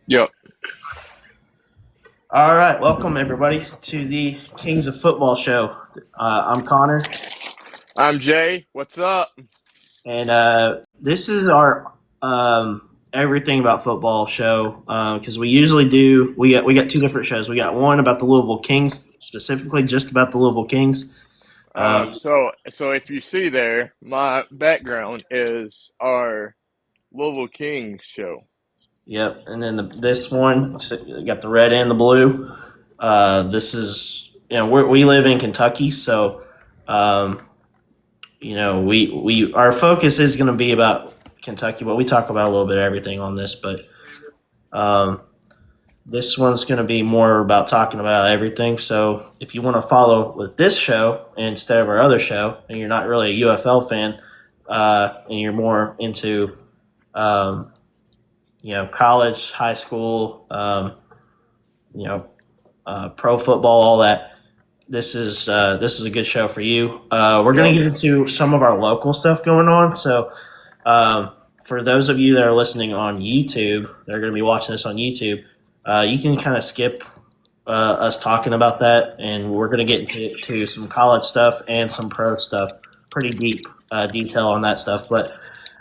Yep. All right, welcome everybody to the Kings of Football show. I'm Connor, I'm Jay. What's up? and this is our everything about football show because we usually do. We got two different shows. We got one about the Louisville Kings, specifically just about the Louisville Kings. So if you see there, my background is our Louisville Kings show. Yep, and then this one so you got the red and the blue. This is we live in Kentucky, so um, we our focus is going to be about Kentucky, but we talk about a little bit of everything on this. But um, this one's going to be more about talking about everything. So if you want to follow with this show instead of our other show, and you're not really a UFL fan, and you're more into um, college, high school, you know, pro football, all that. This is a good show for you. We're going Yep. to get into some of our local stuff going on. So for those of you that are listening on YouTube, they're going to be watching this on YouTube. You can kind of skip us talking about that, and we're going to get into some college stuff and some pro stuff. Pretty deep detail on that stuff. But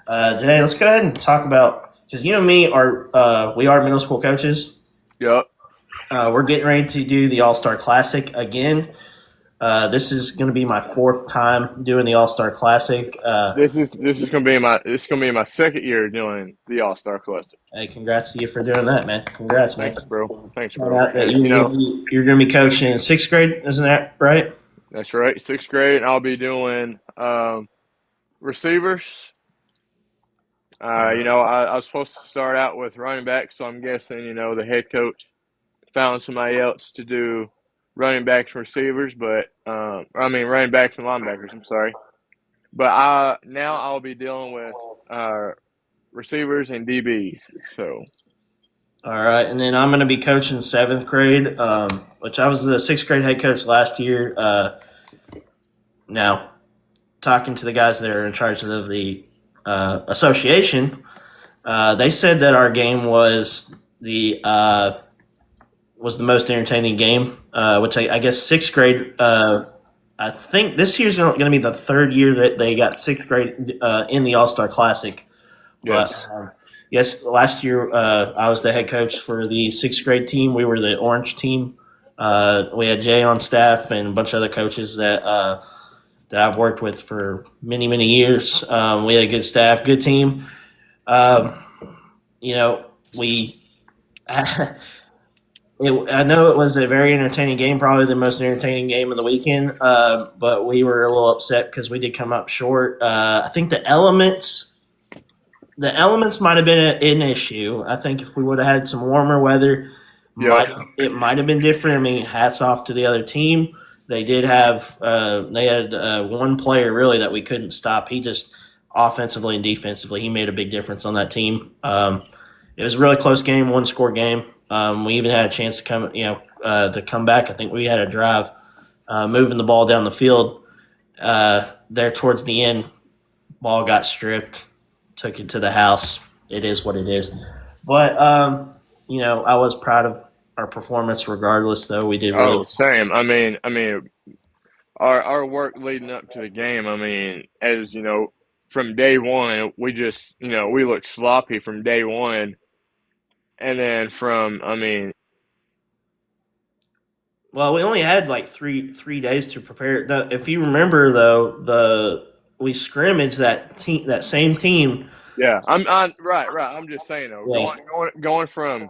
Jay, let's go ahead and talk about because you and me are we are middle school coaches. Yep. We're getting ready to do the All Star Classic again. This is going to be my fourth time doing the All Star Classic. This is gonna be my second year doing the All Star Classic. Hey, congrats to you for doing that, man. Congrats, man. Thanks, bro. Thanks, Found bro. out that And you're going to be coaching in sixth grade, isn't that right? that's right. Sixth grade, and I'll be doing receivers. I was supposed to start out with running back, so I'm guessing the head coach found somebody else to do running backs and receivers, but running backs and linebackers. I'm sorry, but I'll be dealing with uh, receivers and DBs. So All right, and then I'm going to be coaching seventh grade, which I was the sixth grade head coach last year. Now, talking to the guys that are in charge of the association, they said that our game was the most entertaining game, which I guess sixth grade. I think this year's going to be the third year that they got sixth grade in the All Star Classic. But yes, yes, last year I was the head coach for the sixth grade team. We were the orange team. We had Jay on staff and a bunch of other coaches that I've worked with for many many years. We had a good staff, good team. Um, we. I know it was a very entertaining game, probably the most entertaining game of the weekend. But we were a little upset because we did come up short. I think the elements might have been an issue. I think if we would have had some warmer weather, yep, it might have been different. I mean, hats off to the other team. They had one player really that we couldn't stop. He just offensively and defensively he made a big difference on that team. It was a really close game, one score game. We even had a chance to come back. I think we had a drive, moving the ball down the field. There towards the end, ball got stripped, took it to the house. It is what it is. But I was proud of our performance. Regardless, though, we did oh, really. same. I mean, our work leading up to the game. I mean, as from day one, we just we looked sloppy from day one, and then Well, we only had like three days to prepare. If you remember, though, we scrimmaged that same team. yeah, I'm right, right. I'm just saying though, Yeah, going from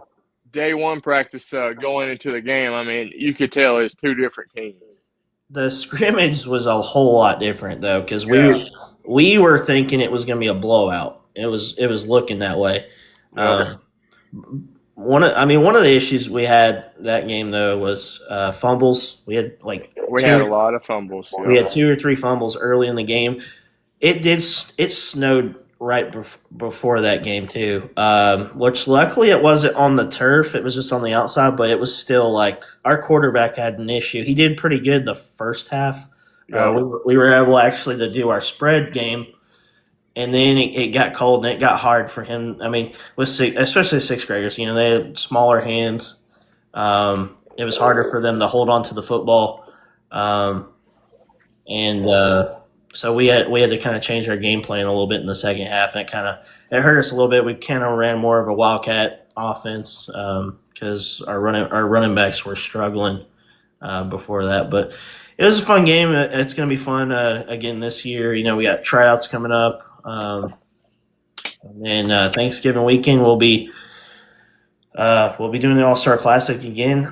day one practice to going into the game. I mean, you could tell it's two different teams. the scrimmage was a whole lot different though because Yeah. we were thinking it was going to be a blowout. It was looking that way. Yep. Uh, one of the issues we had that game though was fumbles. We had like We had a two lot of fumbles. we Yep. had two or three fumbles early in the game. It snowed right before that game too, which luckily it wasn't on the turf. It was just on the outside, but it was still like our quarterback had an issue. He did pretty good the first half. Yep. We were able actually to do our spread game, and then it got cold and it got hard for him. I mean, especially sixth graders, they had smaller hands. It was harder for them to hold on to the football, and so we had to kind of change our game plan a little bit in the second half, and it hurt us a little bit. We kind of ran more of a wildcat offense because our running backs were struggling before that, but. It was a fun game. It's going to be fun again this year. We got tryouts coming up. And then Thanksgiving weekend we'll be doing the All-Star Classic again.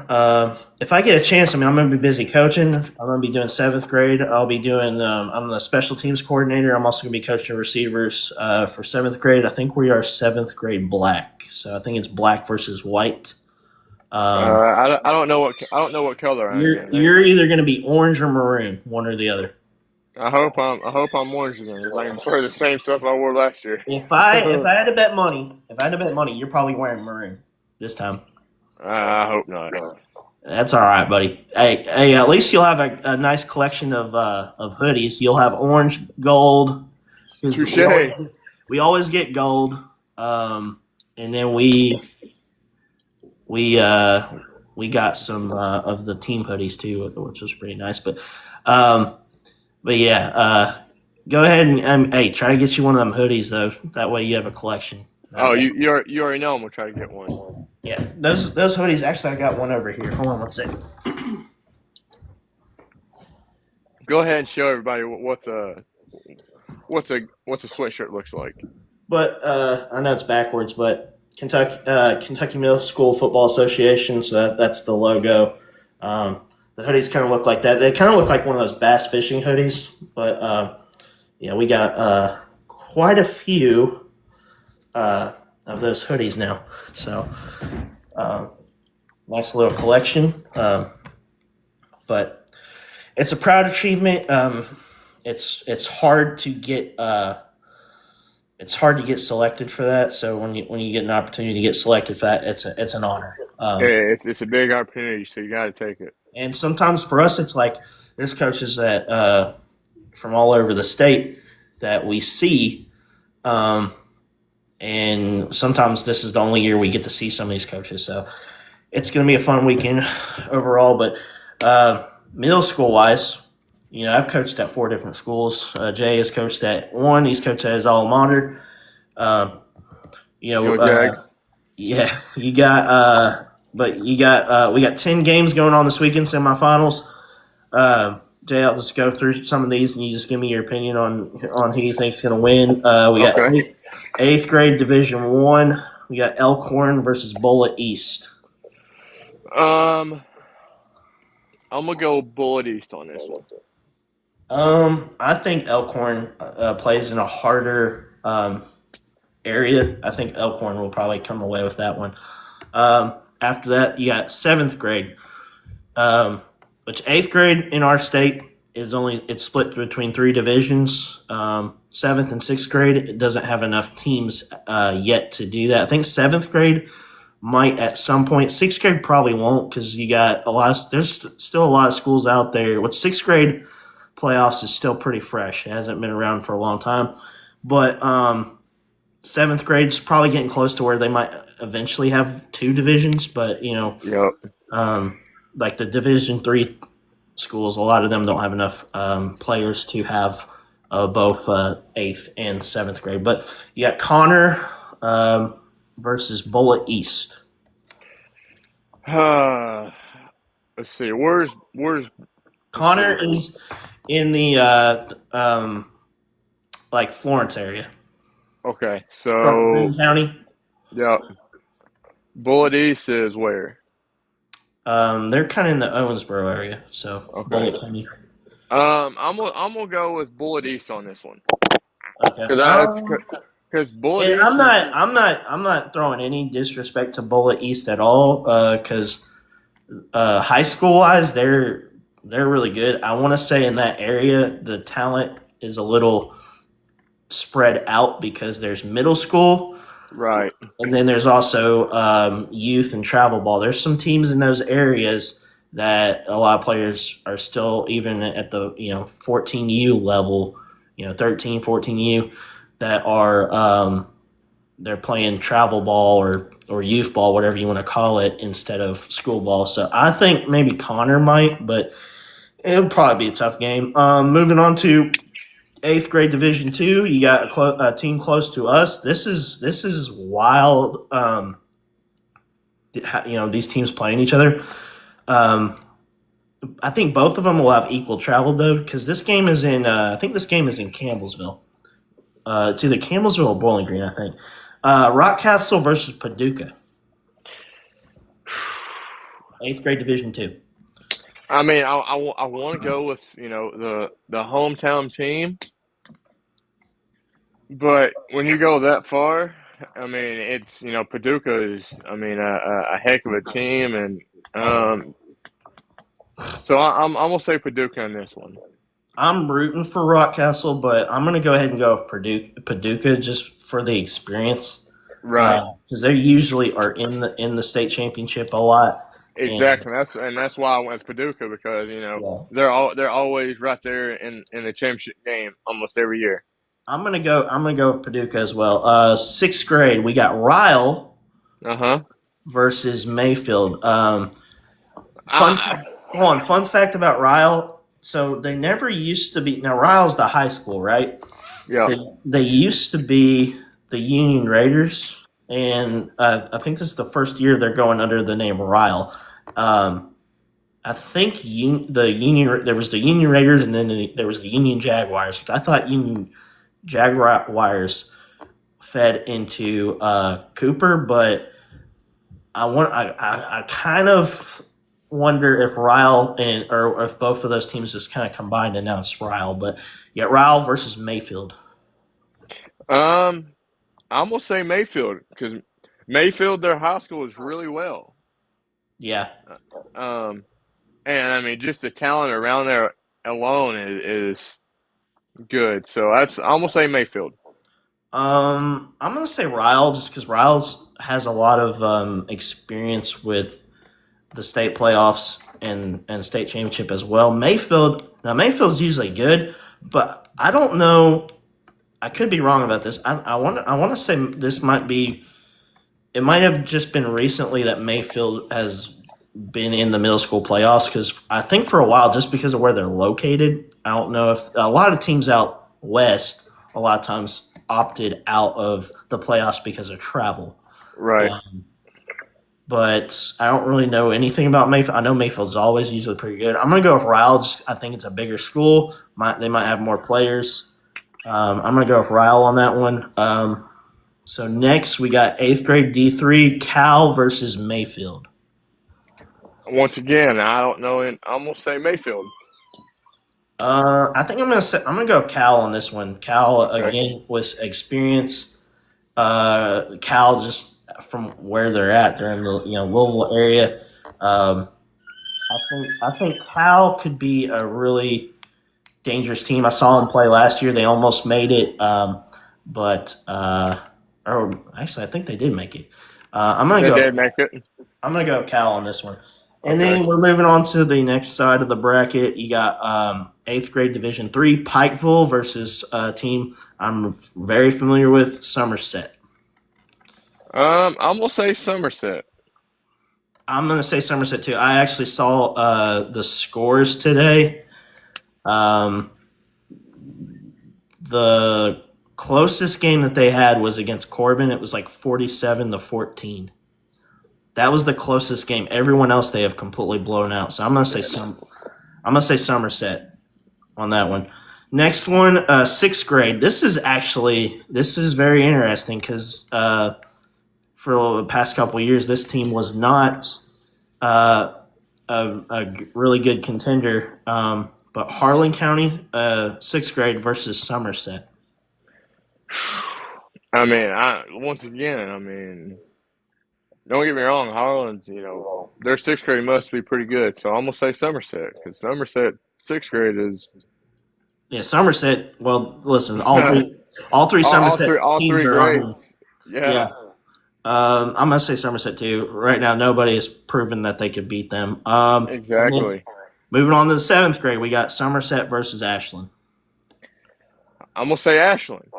If I get a chance, I'm going to be busy coaching. I'm going to be doing seventh grade. I'll be doing. I'm the special teams coordinator. I'm also going to be coaching receivers for seventh grade. I think we are seventh grade black, so I think it's black versus white. I don't know what color I am. You're either going to be orange or maroon, one or the other. I hope I'm orange again because I can wear the same stuff I wore last year. If I had to bet money, you're probably wearing maroon this time. I hope not. That's all right, buddy. Hey, at least you'll have a nice collection of hoodies. You'll have orange, gold. Touche. We always get gold, and then we got some of the team hoodies too, which was pretty nice. But yeah, go ahead and hey, try to get you one of them hoodies though. That way you have a collection. Oh, you already know I'm gonna try to get one. Yeah, those hoodies. Actually, I got one over here. Hold on one second. Go ahead and show everybody what's a sweatshirt looks like. But I know it's backwards, but Kentucky Middle School Football Association. So that's the logo. The hoodies kind of look like that. They kind of look like one of those bass fishing hoodies. But yeah, we got quite a few of those hoodies now. So nice little collection. But it's a proud achievement. It's hard to get selected for that. So when you get an opportunity to get selected for that, it's an honor. It's a big opportunity, so you got to take it. And sometimes for us, it's like there's coaches that from all over the state that we see, and sometimes this is the only year we get to see some of these coaches. So it's going to be a fun weekend overall. But middle school wise, I've coached at 4 different schools. Jay has coached at 1. He's coached at his alma mater. Yeah, we got 10 games going on this weekend, semifinals. Jay, I'll just go through some of these, and you just give me your opinion on who you think is going to win. We got 8th grade Division 1. We got Elkhorn versus Bullitt East. I'm gonna go Bullitt East on this one. I think Elkhorn plays in a harder area. I think Elkhorn will probably come away with that one. After that, you got 7th grade, which 8th grade in our state it's split between 3 divisions. 7th and 6th grade, it doesn't have enough teams yet to do that. I think 7th grade might at some point. 6th grade probably won't because you got there's still a lot of schools out there. With 6th grade playoffs is still pretty fresh. It hasn't been around for a long time. But 7th grade's probably getting close to where they might eventually have 2 divisions. But, Yep. Like the Division 3 schools, a lot of them don't have enough players to have both 8th and 7th grade. But you got Connor versus Bullitt East. Let's see. Where's Connor is in the like Florence area. Okay, so From County. Yeah. Bullitt East is where? They're kind of in the Owensboro area, so Okay. Bullitt County. I'm gonna go with Bullitt East on this one Okay. because Bullitt And East. I'm not throwing any disrespect to Bullitt East at all, because high school wise they're really good. I want to say in that area the talent is a little spread out because there's middle school, Right. and then there's also youth and travel ball. There's some teams in those areas that a lot of players are still even at the 14U level, 13, 14U, that are they're playing travel ball or youth ball, whatever you want to call it, instead of school ball. So I think maybe Connor might, but it'll probably be a tough game. Moving on to eighth grade Division two, you got a team close to us. This is wild. These teams playing each other. Um, I think both of them will have equal travel though, because this game is in. I think this game is in Campbellsville. It's either Campbellsville or Bowling Green. I think. Rockcastle versus Paducah, eighth grade Division two. I mean, I want to go with the hometown team, but when you go that far, I mean, it's Paducah is a heck of a team, and um, so I'm gonna say Paducah on this one. I'm rooting for Rockcastle, but I'm going to go ahead and go with Paducah just for the experience, Right. because they usually are in the state championship a lot, and Exactly. That's why I went with Paducah because yeah, they're always right there in the championship game almost every year. I'm gonna go with Paducah as well. Sixth grade, we got Ryle Uh huh. versus Mayfield. Fun, I hold on. Fun fact about Ryle. So they never used to be. Now Ryle's the high school, right? Yeah. They used to be the Union Raiders, and I think this is the first year they're going under the name Ryle. Um, I think the Union there was the Union Raiders, and then there was the Union Jaguars. I thought Union Jaguars fed into Cooper, but I kind of wonder if Ryle or if both of those teams just kind of combined and now it's Ryle. But yeah, Ryle versus Mayfield. um I'm gonna say Mayfield because Mayfield their high school is really well. Yeah. Um and I mean just the talent around there alone is good. So I'm gonna say Mayfield. I'm gonna say Ryle just because Riles has a lot of experience with the state playoffs and state championship as well. Mayfield's usually good, but I don't know. I could be wrong about this. I want to say this might be. It might have just been recently that Mayfield has been in the middle school playoffs because I think for a while, just because of where they're located, I don't know if a lot of teams out west a lot of times opted out of the playoffs because of travel. Right. Um, but I don't really know anything about Mayfield. I know Mayfield's always usually pretty good. I'm gonna go with Ryle. I think it's a bigger school. They might have more players. I'm gonna go with Ryle on that one. So next we got eighth grade D3 Cal versus Mayfield. Once again, I don't know, and I'm gonna say Mayfield. I think I'm gonna go Cal on this one. Cal Okay. again with experience. Cal just from where there at, they're in the Louisville area. Um, I think Cal could be a really dangerous team. I saw them play last year. They almost made it, but or actually, I think they did make it. I'm gonna They go. did make it. I'm gonna go Cal on this one. And Okay. then we're moving on to the next side of the bracket. You got eighth grade Division three Pikeville versus a team I'm very familiar with, Somerset. I'm gonna say Somerset. I'm gonna say Somerset too. I actually saw the scores today. Um, the closest game that they had was against Corbin. It was like 47-14. That was the closest game. Everyone else they have completely blown out. So I'm gonna say Somerset on that one. Next one, sixth grade. This is very interesting because for the past couple of years, this team was not uh, a really good contender. But Harlan County, sixth grade versus Somerset. I mean, don't get me wrong, Harlan's, their sixth grade must be pretty good. So I'm gonna say Somerset because Somerset sixth grade is Yeah, Somerset. Well, listen, all three Somerset all teams three are on grades. here. Yeah, Yeah, I'm gonna say Somerset too. Right now, nobody has proven that they could beat them. And then exactly. moving on to the seventh grade, we got Somerset versus Ashland. I'm gonna say Ashland.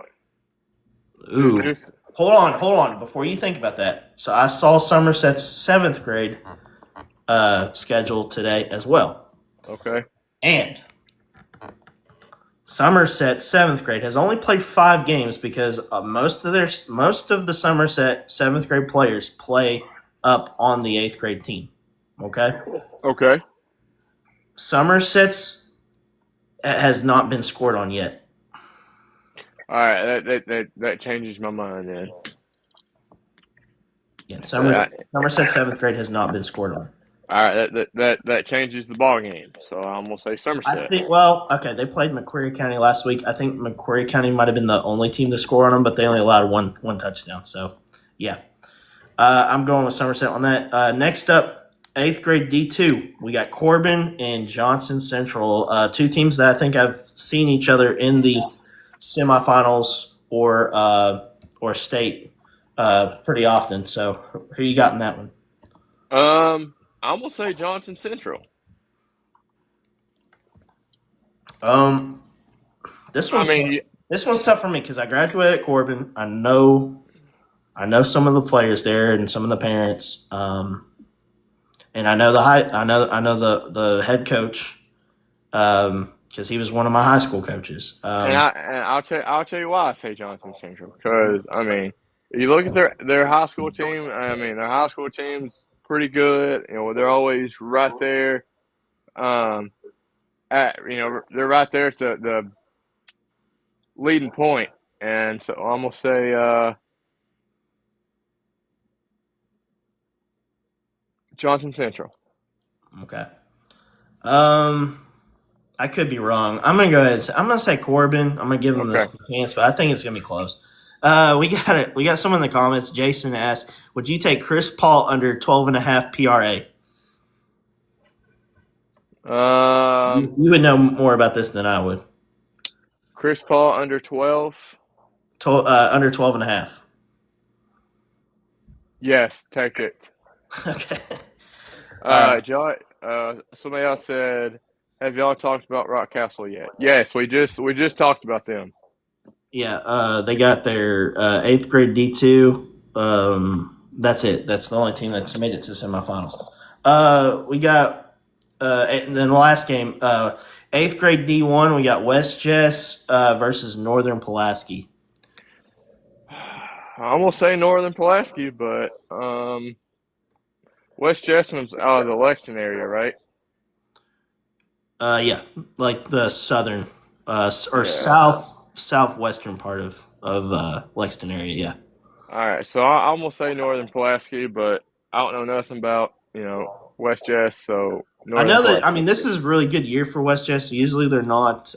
Ooh. Just Hold on. Before you think about that, so I saw Somerset's 7th grade schedule today as well, okay. and Somerset 7th grade has only played 5 games because most of the Somerset 7th grade players play up on the 8th grade team. Okay, Okay. Somerset's has not been scored on yet. All right. That changes my mind then. Yeah, Uh, Somerset 7th grade has not been scored on. All right. That changes the ball game. So I'm gonna say I Somerset. think. Well, okay, they played Macquarie County last week. I think Macquarie County might have been the only team to score on them, but they only allowed one touchdown. So, yeah, I'm going with Somerset on that. Next up, 8th grade D2. We got Corbin and Johnson Central, 2 teams that I think I've seen each other in the semifinals or state pretty often. So, who you got in that one? I'm gonna say Johnson Central. Um, this I one's mean, tough. This one's tough for me because I graduated at Corbin. I know some of the players there and some of the parents, and I know I know the head coach because he was one of my high school coaches. I'll tell you why I say Johnson Central because I mean, if you look at their high school team. I mean, their high school team's pretty good. You know, they're always right there. Um, they're right there at the leading point, and so I'm gonna say Johnson Central. Okay. Um, I could be wrong. I'm gonna go ahead. I'm gonna say Corbin. I'm gonna give him the Okay. chance, but I think it's gonna be close. We got it. We got someone in the comments. Jason asked, "Would you take Chris Paul under 12.5 PRA?" You would know more about this than I would. Chris Paul under 12. Under 12.5. Yes, take it. Okay. All right. Somebody else said, "Have y'all talked about Rock Castle yet?" Yes, we just talked about them. Yeah, they got their 8th grade D2. That's it. That's the only team that's made it to semifinals. We got, and then the last game, 8th grade D1, we got West Jess versus Northern Pulaski. I'm gonna say Northern Pulaski, but West Jessam's out of the Lexington area, right? Yeah, like the southern or Yeah. southwestern part of Lexington area. Yeah. All right, so I'm gonna say Northern Pulaski, but I don't know nothing about West Jess, so I Northern know that. I Pulaski. mean, this is a really good year for West Jess. Usually, they're not.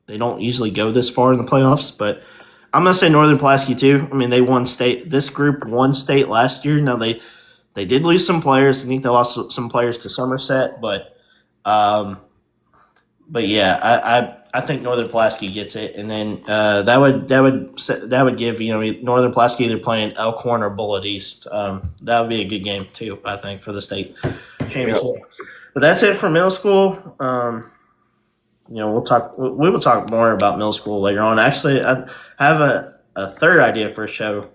They don't usually go this far in the playoffs, but I'm gonna say Northern Pulaski too. I mean, they won state. This group won state last year. Now they did lose some players. I think they lost some players to Somerset, um, but yeah, I think Northern Pulaski gets it, and then that would give Northern Pulaski either playing Elkhorn or Bullitt East. That would be a good game too. I think for the state Yep. championship. But that's it for middle school. We will talk more about middle school later on. Actually, I have a third idea for a show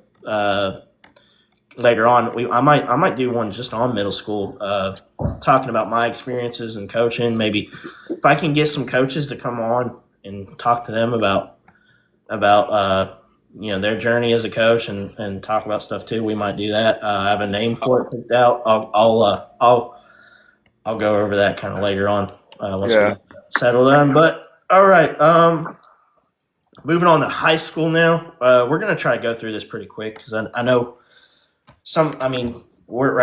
later on. I might do one just on middle school, talking about my experiences and coaching. Maybe if I can get some coaches to come on and talk to them about their journey as a coach and talk about stuff too. We might do that. I have a name for it picked out. I'll go over that kind of later on once we Yeah. get settled on. But all right, moving on to high school now. We're gonna try to go through this pretty quick because I know some. I mean, we're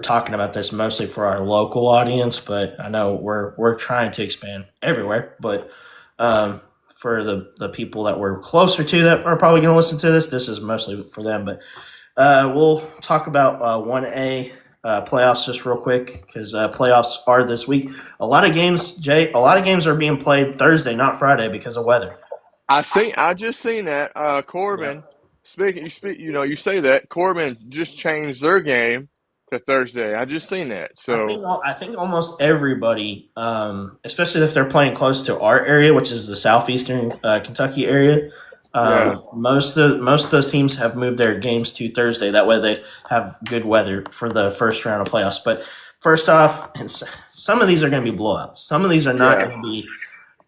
talking about this mostly for our local audience, but I know we're trying to expand everywhere. But for the people that we're closer to that are probably going to listen to this is mostly for them. But we'll talk about 1A playoffs just real quick because playoffs are this week. A lot of games, Jay. A lot of games are being played Thursday, not Friday, because of weather. I just seen that Yeah. Corbin. You say that Corbin just changed their game. to Thursday. I just seen that. So I think almost everybody, especially if they're playing close to our area, which is the southeastern Kentucky area. yeah, Most of those teams have moved their games to Thursday. That way, they have good weather for the first round of playoffs. But first off, and some of these are going to be blowouts. Some of these are not yeah, going to be.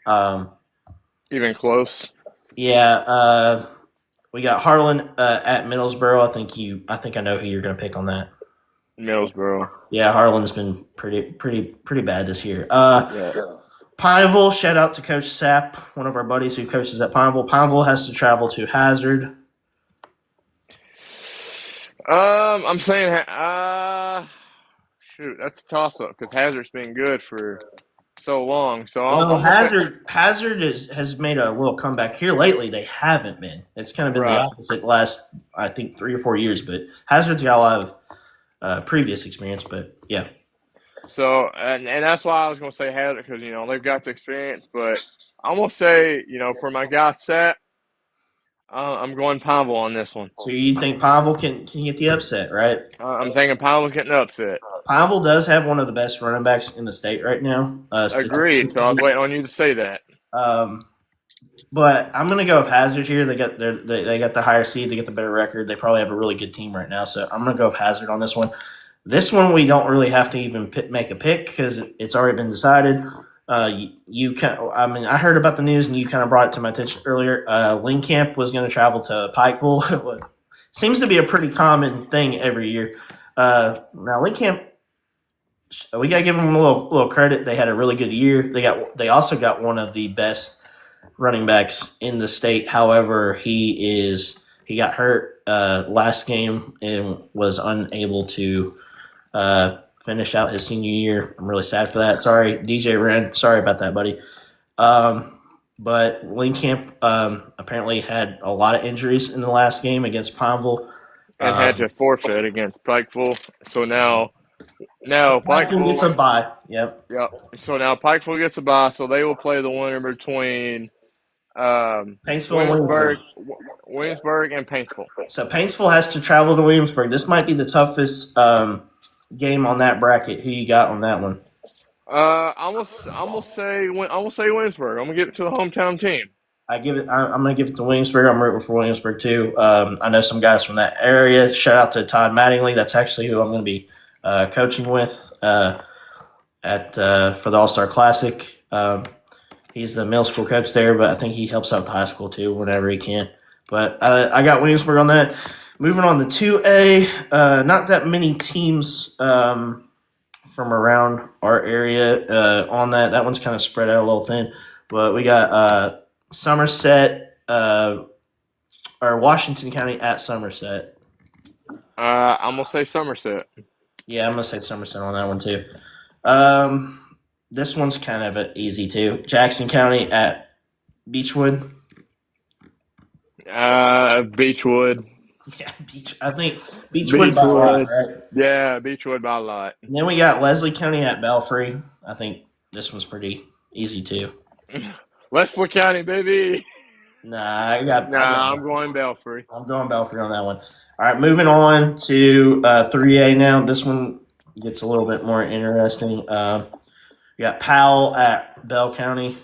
Um, even close. yeah, we got Harlan at Middlesboro. I think I know who you're going to pick on that. Middlesboro. Yeah, Harlan's been pretty bad this year. Yeah. Pineville, shout out to Coach Sapp, one of our buddies who coaches at Pineville. Pineville has to travel to Hazard. I'm saying, shoot, that's a toss up because Hazard's been good for so long. So Well, I'm gonna say, Hazard has made a little comeback here lately. They haven't been. It's kind of been the right. opposite last, I think, 3 or 4 years. But Hazard's got a lot of previous experience. But yeah, So and that's why I was gonna say Hazard because they've got the experience. But I'm gonna say for my guy Seth, I'm going Pineville on this one. so you think Pineville can get the upset, right? I'm thinking Pineville's getting upset. Pineville does have one of the best running backs in the state right now. Agreed. So I was Statistically. waiting on you to say that. Um, But I'm gonna go with Hazard here. They got the higher seed. They get the better record. They probably have a really good team right now. So I'm gonna go with Hazard on this one. This one we don't really have to even make a pick because it's already been decided. You can. I mean, I heard about the news and you kind of brought it to my attention earlier. Camp was going to travel to Pikeville. Seems to be a pretty common thing every year. Now Camp, we gotta give them a little credit. They had a really good year. They also got one of the best running backs in the state. However, he got hurt last game and was unable to finish out his senior year. I'm really sad for that. Sorry, DJ Wren. Sorry about that, buddy. But Camp apparently had a lot of injuries in the last game against Pineville. And had to forfeit against Pikeville. So now Pikeville gets a Pikeville, bye. Yep. yep. So now Pikeville gets a bye, so they will play the winner between Paintsville and Williamsburg. Williamsburg and Paintsville. So Paintsville has to travel to Williamsburg. This might be the toughest game on that bracket. Who you got on that one? I'm gonna say Williamsburg. I'm gonna give it to the hometown team. I'm gonna give it to Williamsburg. I'm rooting for Williamsburg too. I know some guys from that area. Shout out to Todd Mattingly. That's actually who I'm going to be coaching with at for the All Star Classic. He's the middle school coach there, but I think he helps out the high school too whenever he can. But I got Williamsburg on that. Moving on to 2A, not that many teams from around our area on that. That one's kind of spread out a little thin. But we got Somerset or Washington County at Somerset. I'm gonna say Somerset. Yeah, I'm gonna say Somerset on that one too. This one's kind of easy too. Jackson County at Beechwood. Beechwood. Yeah, I think Beechwood by a lot, right? Yeah, Beechwood by a lot. And then we got Leslie County at Belfry. I think this one's pretty easy too. Leslie County, baby. I'm going Belfry. I'm going Belfry on that one. All right, moving on to 3A now. This one gets a little bit more interesting. We got Powell at Bell County.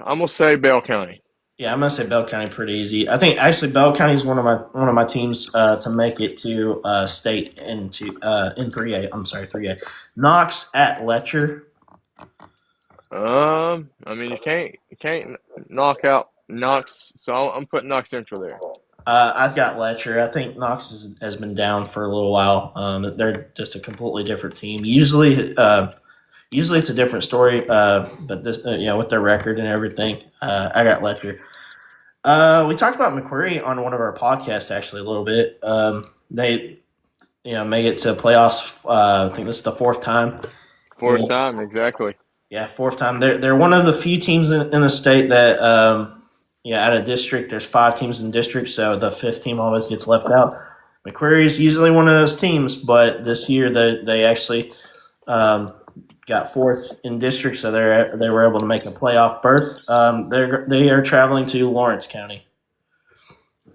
I'm gonna say Bell County. Yeah, I'm gonna say Bell County pretty easy. I think actually Bell County is one of my teams to make it to state into in 3A. I'm sorry, 3A. Knox at Letcher. I mean you can't knock out Knox, so I'm putting Knox Central there. I've got Letcher. I think Knox has been down for a little while. They're just a completely different team. Usually it's a different story, but this, with their record and everything, I got Letcher. We talked about McQuarrie on one of our podcasts actually a little bit. They, made it to playoffs. I think this is the fourth time. Fourth time, exactly. Yeah, fourth time. They're one of the few teams in the state that, out of district, there's 5 teams in district, so the 5th team always gets left out. McQuarrie is usually one of those teams, but this year they actually got 4th in district, so they were able to make a playoff berth. They are traveling to Lawrence County.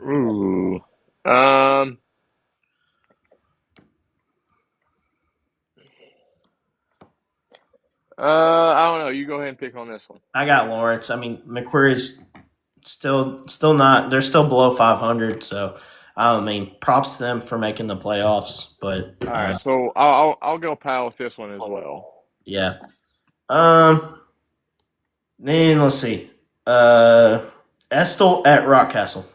Ooh. Um. I don't know. You go ahead and pick on this one. I got Lawrence. I mean, McQuarrie's still not. They're still below 500. So I mean, props to them for making the playoffs. But All right. So I'll go pal with this one as well. yeah. Um. Then let's see. Uh, Estill at Rock Castle.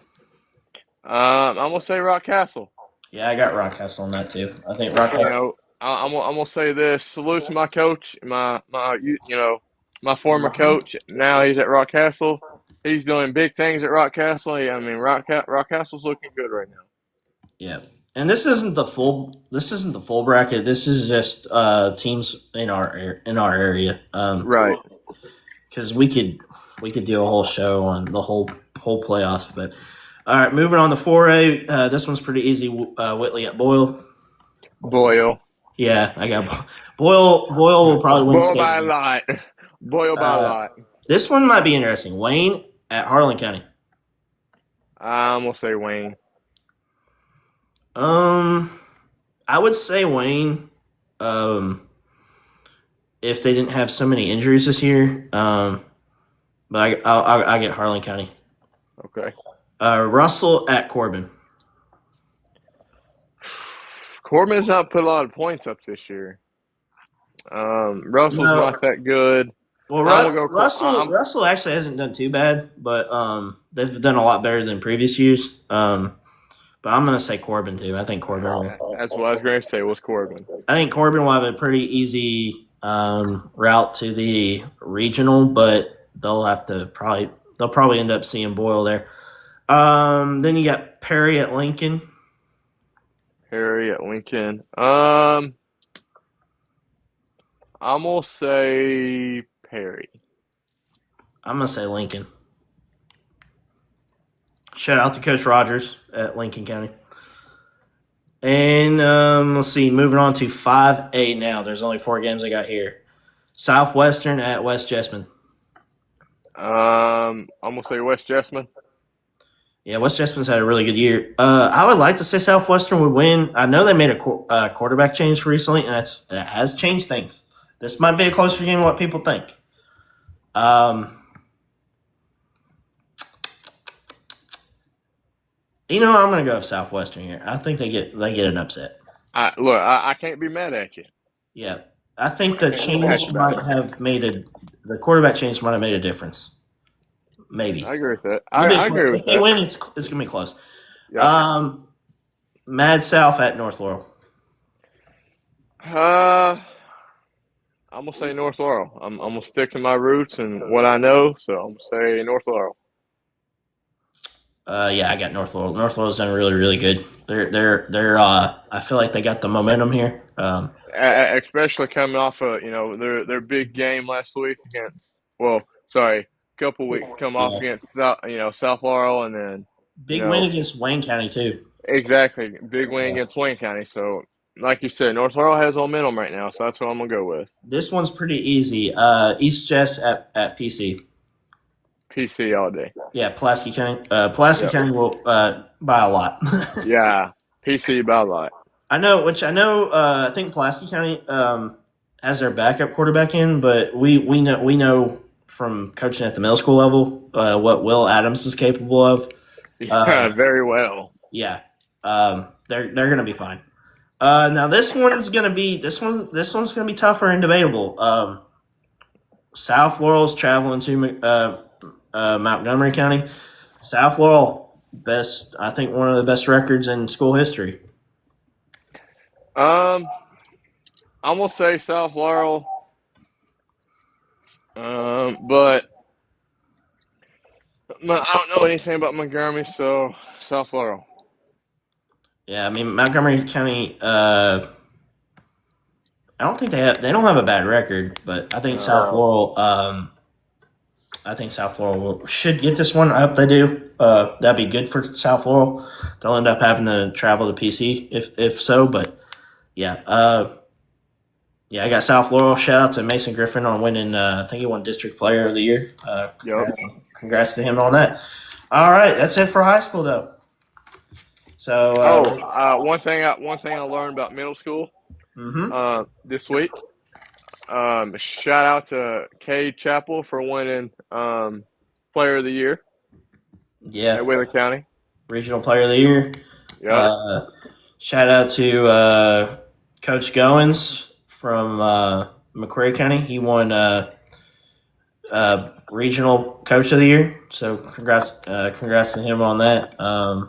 I'm gonna say Rock Castle. Yeah, I got Rock Castle on that too. I think Rock You Castle. know, I'm gonna say this. Salute to my coach, my former coach. Now he's at Rock Castle. He's doing big things at Rock Castle. I mean, Rock Castle's looking good right now. Yeah. And this isn't the full. This isn't the full bracket. This is just teams in our area. Right. Because we could do a whole show on the whole playoffs. But all right, moving on to 4A. This one's pretty easy. Whitley at Boyle. Boyle. Yeah, I got Boyle. Boyle will probably win Boyle by a state. lot. Boyle by a Uh, lot. this one might be interesting. Wayne at Harlan County. I'm gonna say Wayne. Um, I would say Wayne. Um, if they didn't have so many injuries this year. But I get Harlan County. Okay. Russell at Corbin. Corbin's not put a lot of points up this year. Russell's No, not that good. well, I'm gonna go. Russell actually hasn't done too bad, but they've done a lot better than previous years. But I'm gonna say Corbin too. I think Corbin. That's what I was going to say. Was Corbin? I think Corbin will have a pretty easy route to the regional, but they'll probably end up seeing Boyle there. Then you got Perry at Lincoln. Harry at Lincoln. I'm gonna say Perry. I'm gonna say Lincoln. Shout out to Coach Rogers at Lincoln County. And let's see, moving on to 5A now. There's only 4 games I got here. Southwestern at West Jessamine. I'm gonna say West Jessamine. Yeah, West Jessamine's had a really good year. I would like to say Southwestern would win. I know they made a quarterback change recently, and that has changed things. This might be a closer game than what people think. I'm going to go with Southwestern here. I think they get an upset. I can't be mad at you. Yeah, I think the quarterback change might have made a difference. Maybe. I agree with that. I agree with if they that. win, it's going to be close. Yeah. Mad South at North Laurel. I'm gonna say North Laurel. I'm gonna stick to my roots and what I know, so I'm gonna say North Laurel. Yeah, I got North Laurel. North Laurel's done really, really good. They're. I feel like they got the momentum here. Especially coming off their big game last week against. Well, sorry, couple weeks come off against South Laurel and then big win against Wayne County too. Exactly, big win against Wayne County. So, like you said, North Laurel has momentum right now, so that's what I'm gonna go with. This one's pretty easy. East Jess at PC. PC all day. Yeah, Pulaski County. Pulaski County will by a lot. Yeah, PC by a lot. I know. I think Pulaski County has their backup quarterback in, but we know from coaching at the middle school level what Will Adams is capable of. Very well. Yeah, they're gonna be fine. Now this one's gonna be tougher and debatable. South Laurel's traveling to Montgomery County. South Laurel, I think one of the best records in school history. I'm gonna say South Laurel, but I don't know anything about Montgomery, so South Laurel. Yeah, I mean Montgomery County. I don't think they don't have a bad record, but I think South Laurel. Should get this one. I hope they do. That'd be good for South Laurel. They'll end up having to travel to PC if so, but yeah. I got South Laurel. Shout out to Mason Griffin on winning. I think he won District Player of the Year. Congrats to him on that. All right, that's it for high school though. So, one thing I learned about middle school mm-hmm. this week. Shout out to Cade Chapel for winning Player of the Year at Yeah, Wheeler County. regional player of the year. Yep. Uh, Shout out to Coach Goins from McRae County. He won regional coach of the year. So congrats to him on that. I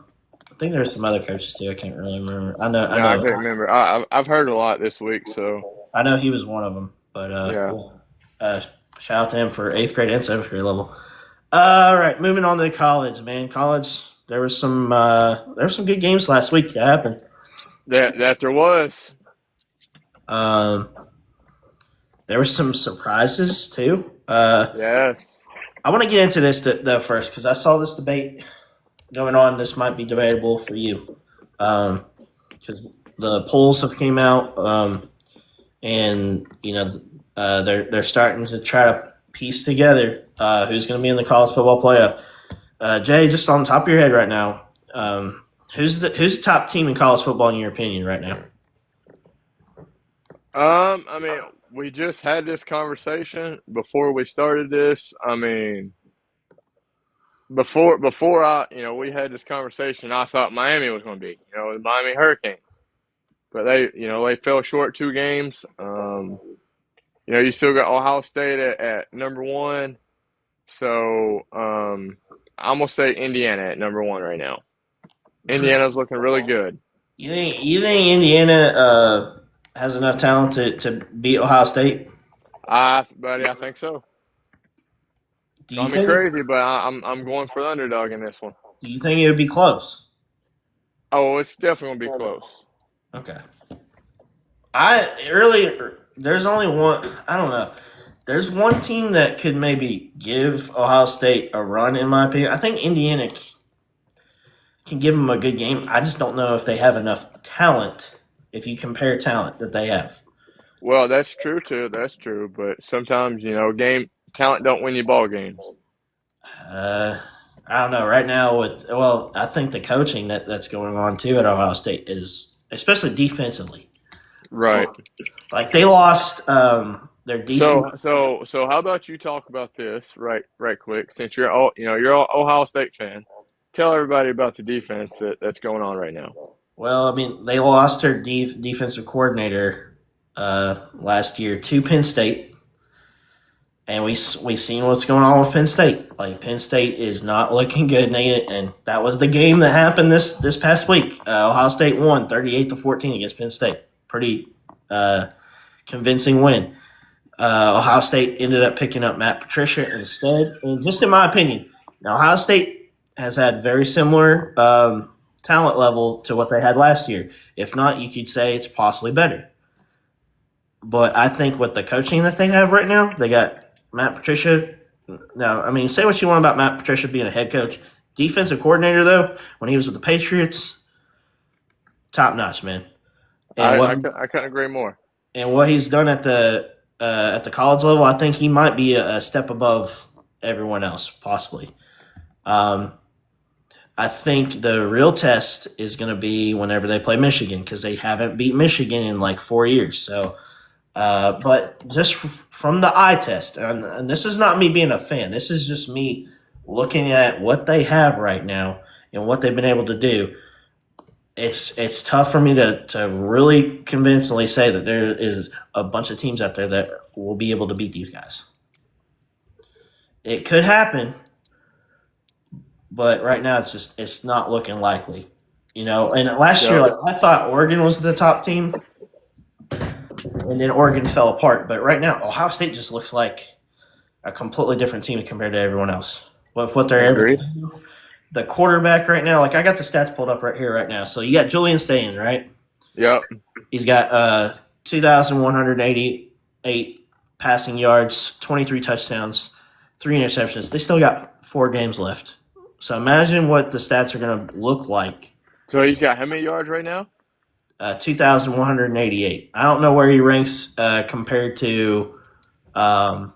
think there's some other coaches too. I can't really remember. I No, I know, can't remember. I've heard a lot this week, so I know he was one of them. But yeah. yeah. Shout out to him for 8th grade and 7th grade level. All right, moving on to college, man. College. There were some good games last week that happened. That there was. Um, there were some surprises too. Yes. I want to get into this the first because I saw this debate going on. This might be debatable for you because the polls have came out, and they're starting to try to piece together who's going to be in the college football playoff. Jay, just on the top of your head right now, who's the top team in college football in your opinion right now? I mean, we just had this conversation before we started this. I mean, before we had this conversation, I thought Miami was going to be, the Miami Hurricanes, but they fell short 2 games. You still got Ohio State at number one, so I'm gonna say Indiana at number one right now. Indiana's looking really good. You think Indiana has enough talent to beat Ohio State? Buddy, I think so. Do Call you me think crazy, but I'm going for the underdog in this one. do you think it would be close? Oh, it's definitely gonna be close. Okay. I early there's only one. I don't know. There's one team that could maybe give Ohio State a run, in my opinion. I think Indiana can give them a good game. I just don't know if they have enough talent. If you compare talent that they have, Well, that's true too. That's true, but sometimes game talent don't win you ball games. uh, I don't know. Right now, I think the coaching that's going on too at Ohio State is especially defensively. Right. Like they lost their decent. So how about you talk about this right quick since you're an Ohio State fan. Tell everybody about the defense that's going on right now. Well, I mean, they lost their defensive coordinator last year to Penn State, and we seen what's going on with Penn State. Like Penn State is not looking good, and that was the game that happened this past week. Ohio State won 38-14 against Penn State. Pretty convincing win. Ohio State ended up picking up Matt Patricia instead, and just in my opinion, now Ohio State has had very similar talent level to what they had last year. If not, you could say it's possibly better. But I think with the coaching that they have right now, they got Matt Patricia. Now, I mean, say what you want about Matt Patricia being a head coach. Defensive coordinator, though, when he was with the Patriots, top notch, man. And I couldn't agree more. what he's done at the college level, I think he might be a step above everyone else, possibly. I think the real test is going to be whenever they play Michigan because they haven't beat Michigan in like 4 years. So, but just from the eye test, and this is not me being a fan. This is just me looking at what they have right now and what they've been able to do. It's tough for me to really convincingly say that there is a bunch of teams out there that will be able to beat these guys. It could happen. But right now, it's not looking likely, And last year, I thought Oregon was the top team, and then Oregon fell apart. But right now, Ohio State just looks like a completely different team compared to everyone else. With what they're able to do, the quarterback right now, like I got the stats pulled up right here right now. So you got Julian Staten, right? Yep. He's got 2,188 passing yards, 23 touchdowns, 3 interceptions. They still got 4 games left. So imagine what the stats are going to look like. So he's got how many yards right now? 2,188. I don't know where he ranks compared to. So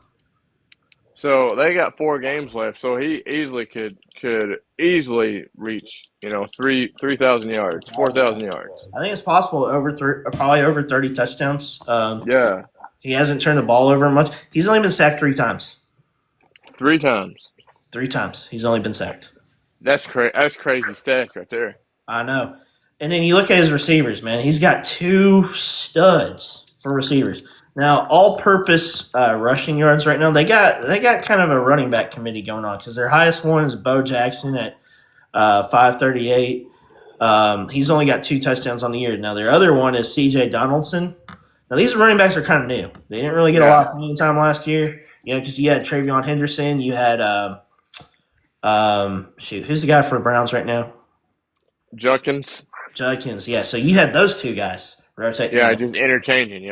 So they got 4 games left. So he easily could easily reach 3,000 yards, 4,000 yards. I think it's possible probably over 30 touchdowns. Yeah, He hasn't turned the ball over much. He's only been sacked 3 times. 3 times. 3 times. He's only been sacked. That's crazy. That's crazy stats right there. I know. And then you look at his receivers, man. He's got 2 studs for receivers. Now, all-purpose rushing yards right now. They got kind of a running back committee going on because their highest one is Bo Jackson at 538. He's only got 2 touchdowns on the year. Now, their other one is C.J. Donaldson. Now, these running backs are kind of new. They didn't really get a lot of playing time last year, because you had Travion Henderson. You had who's the guy for the Browns right now? Judkins. Yeah. So you had those 2 guys rotating. Yeah, just interchanging.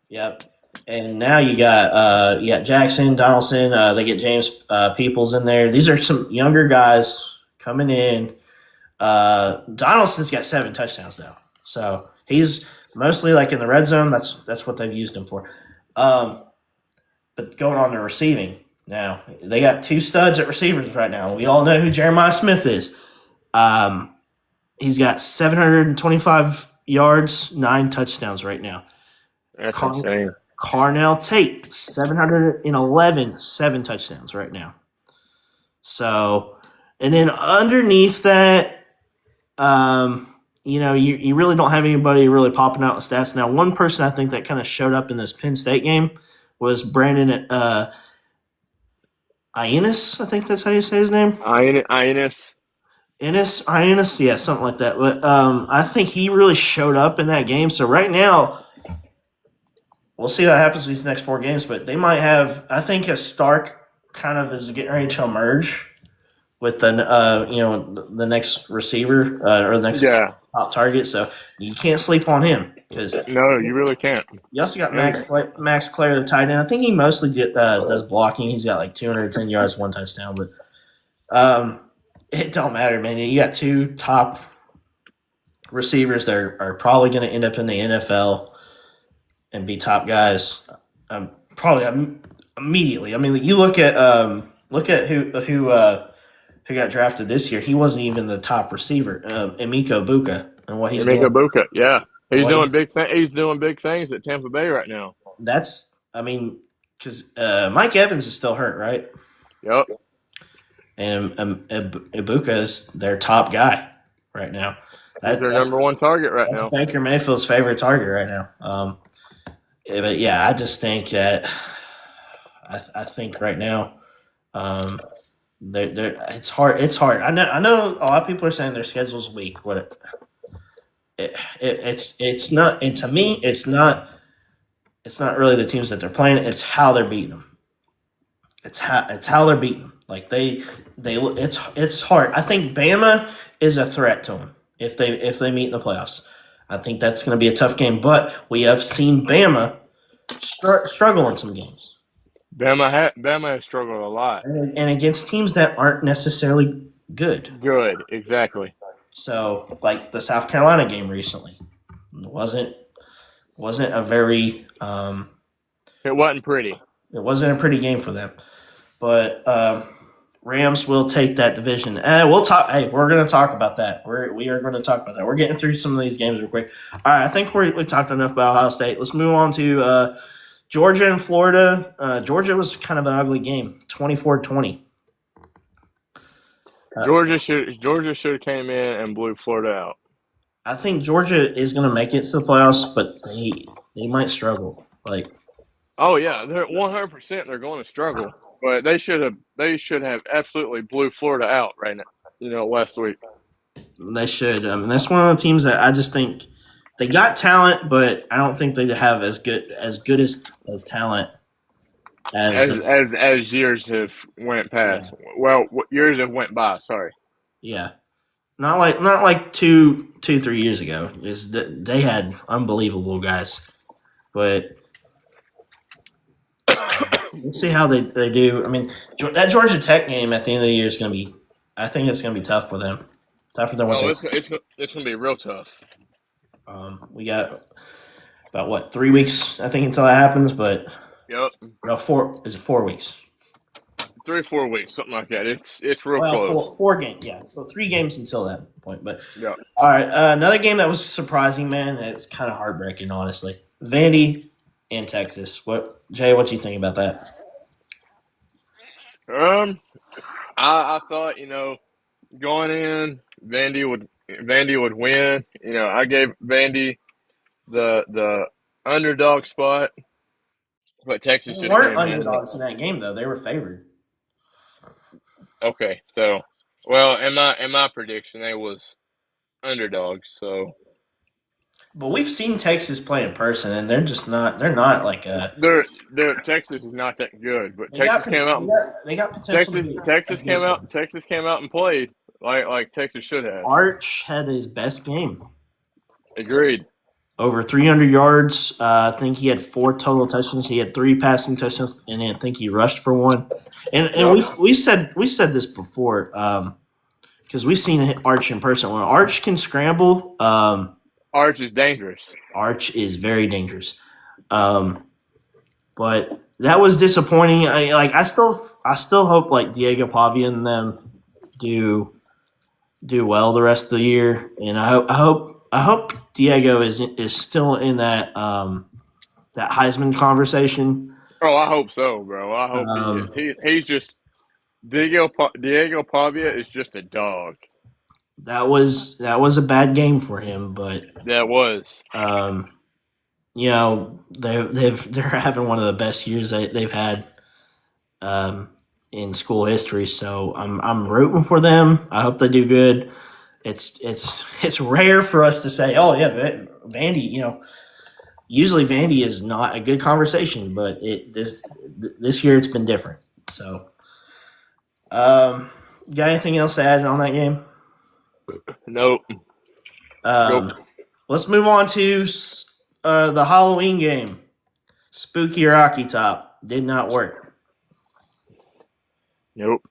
Yep. And now you got Jackson, Donaldson. They get James Peoples in there. These are some younger guys coming in. Donaldson's got 7 touchdowns now, so he's mostly like in the red zone. That's what they've used him for. But going on to receiving now, they got 2 studs at receivers right now. We all know who Jeremiah Smith is. He's got 725 yards, 9 touchdowns right now. That's insane. Carnell Tate, 711, 7 touchdowns right now. So, and then underneath that, you really don't have anybody really popping out with stats. Now, one person I think that kind of showed up in this Penn State game was Brandon Ionis. I think that's how you say his name. Ionis. Ionis, yeah, something like that. But I think he really showed up in that game. So right now, we'll see what happens with these next 4 games. But they might have, I think, a Stark kind of is getting ready to emerge with the next receiver or the next top target. So you can't sleep on him because no, you really can't. You also got Max Clare, the tight end. I think he mostly does blocking. He's got like 210 yards, 1 touchdown. But it don't matter, man. You got 2 top receivers that are probably going to end up in the NFL and be top guys. Probably immediately. I mean, you look at who got drafted this year. He wasn't even the top receiver. Emiko Buka and what he's doing. Buka, yeah, he's doing big things. He's doing big things at Tampa Bay right now. Because Mike Evans is still hurt, right? Yep. And Ibuka is their top guy right now. That's their number 1 target right now. Baker Mayfield's favorite target right now. But yeah, I just think that I think right now, it's hard. It's hard. I know. A lot of people are saying their schedule's weak. It's not. And to me, it's not. It's not really the teams that they're playing. It's how they're beating them. It's how they're beating them. Like it's hard. I think Bama is a threat to them if they meet in the playoffs. I think that's going to be a tough game. But we have seen Bama struggle in some games. Bama has struggled a lot, and against teams that aren't necessarily good. Good, exactly. So, like the South Carolina game recently, wasn't a very. It wasn't pretty. It wasn't a pretty game for them, but Rams will take that division. We'll talk. Hey, we're going to talk about that. We are going to talk about that. We're getting through some of these games real quick. All right, I think we talked enough about Ohio State. Let's move on to Georgia and Florida. Georgia was kind of an ugly game, 24-20. Georgia should have came in and blew Florida out. I think Georgia is going to make it to the playoffs, but they might struggle. Oh yeah, they're 100%. They're going to struggle, but they should have absolutely blew Florida out right now. Last week. They should. I mean, that's one of the teams that I just think they got talent, but I don't think they have as good as talent as years have went past. Yeah. Well, years have went by. Sorry. Yeah, not like 3 years ago. They had unbelievable guys, but we'll see how they do. I mean, that Georgia Tech game at the end of the year is going to be. I think it's going to be tough for them. Tough for them. Oh, it's going to be real tough. We got about 3 weeks, I think, until that happens. But yep. No, 4 weeks? 3 4 weeks, something like that. It's real Well, close. four games, yeah. Well, 3 games until that point. But Yeah. all right, another game that was surprising, man. It's kind of heartbreaking, honestly. Vandy and Texas. What do you think about that? Um, I thought going in, Vandy would win. I gave Vandy the underdog spot, but They Texas just weren't came in. underdogs in that game, though. They were favored. Okay, so well, in my prediction, they was underdogs. So But we've seen Texas play in person, and they're just not. They're not like a. they're Texas is not that good, but They got potential to Texas be a Texas came good out team. Texas came out and played like Texas should have. Arch had his best game. Agreed. Over 300 yards. I think he had 4 total touchdowns. He had 3 passing touchdowns, and I think he rushed for one. And Yep. we said this before because we've seen Arch in person. When Arch can scramble, Arch is dangerous. Arch is very dangerous. Um, but that was disappointing. I still hope like Diego Pavia and them do well the rest of the year, and I hope Diego is still in that Heisman conversation. Oh, I hope so, bro. I hope he is. Um, He's just Diego Pavia is just a dog. that was a bad game for him, but That was. um, they're having one of the best years they've had um, in school history. So I'm rooting for them. I hope they do good. It's rare for us to say, oh yeah, Vandy. Usually Vandy is not a good conversation, but this year it's been different. So, got anything else to add on that game? Nope. Go. Um, let's move on to the Halloween game. Spooky Rocky Top did not work. Nope.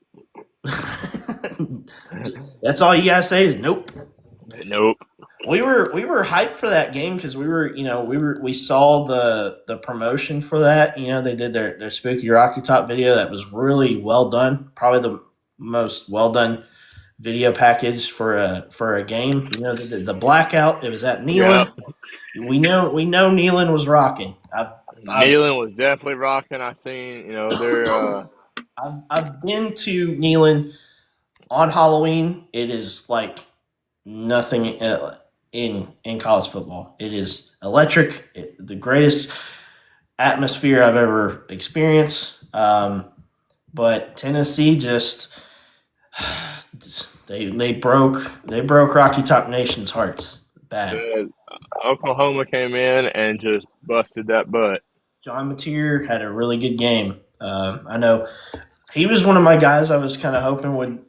That's all you gotta say is nope. Nope. We were hyped for that game because we saw the promotion for that. They did their Spooky Rocky Top video that was really well done. Probably the most well done video package for a game. The blackout. It was at Yeah. Neyland. We know Neyland was rocking. Nealon was definitely rocking. I seen. They're. I've been to Neyland on Halloween. It is like nothing in college football. It is electric. The greatest atmosphere I've ever experienced. But Tennessee just they broke Rocky Top Nation's hearts bad. Oklahoma came in and just busted that butt. John Mateer had a really good game. I know he was one of my guys I was kind of hoping would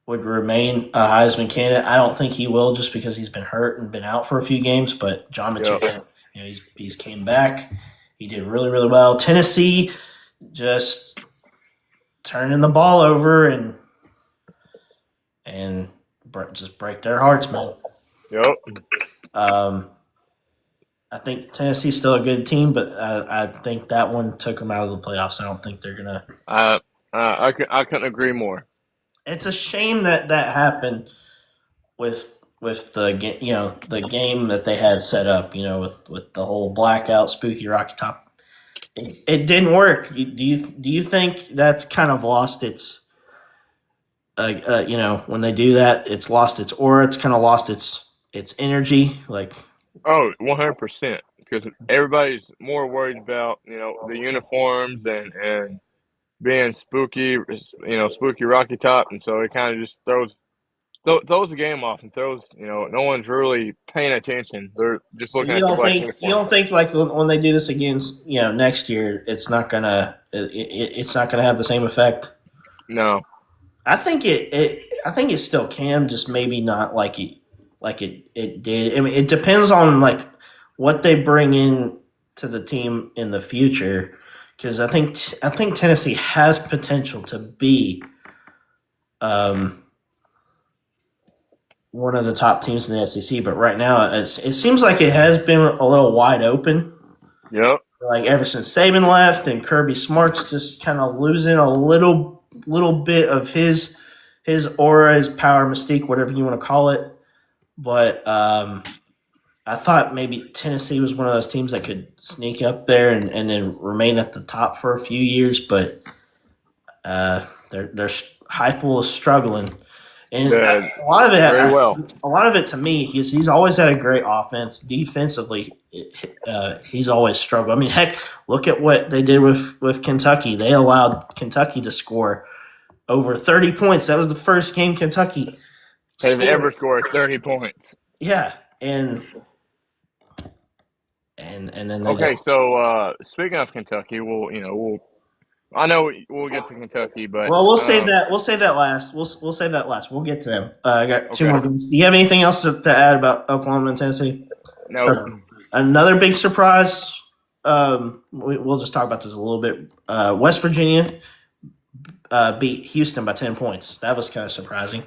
remain a Heisman candidate. I don't think he will just because he's been hurt and been out for a few games. But John Mateer, Yeah. he's came back. He did really, really well. Tennessee just turning the ball over and just break their hearts, man. Yep. I think Tennessee's still a good team, but I think that one took them out of the playoffs. I don't think they're gonna. I couldn't agree more. It's a shame that happened with the game that they had set up. With the whole blackout, Spooky Rocky Top. It didn't work. Do you think that's kind of lost its? When they do that, it's lost its aura. It's kind of lost its energy. Like, Oh, 100%. Because everybody's more worried about the uniforms and being spooky, spooky Rocky Top, and so it kind of just throws the game off and throws no one's really paying attention. They're just so looking you at the don't black think you uniform. don't think like when they do this again, next year, it's not gonna have the same effect. No. I think it still can, just maybe not like it did. I mean, it depends on like what they bring in to the team in the future, because I think Tennessee has potential to be um, one of the top teams in the SEC. But right now, it seems like it has been a little wide open Yep. like ever since Saban left and Kirby Smart's just kind of losing a little bit of his aura, his power, mystique, whatever you want to call it. But I thought maybe Tennessee was one of those teams that could sneak up there and then remain at the top for a few years, but their Heupel is struggling, and The very well. a lot of it to me, he's always had a great offense. Defensively, he's always struggled. I mean, heck, look at what they did with Kentucky. They allowed Kentucky to score over 30 points. That was the first game Kentucky They've scored. ever scored 30 points. Yeah, and then they Okay, just so speaking of Kentucky, I know we'll get to Kentucky, but well, we'll save that. We'll save that last. We'll save that last. We'll get to them. I got two okay, more games. Do you have anything else to add about Oklahoma and Tennessee? no, Another big surprise. We'll just talk about this a little bit. West Virginia beat Houston by 10 points. That was kind of surprising.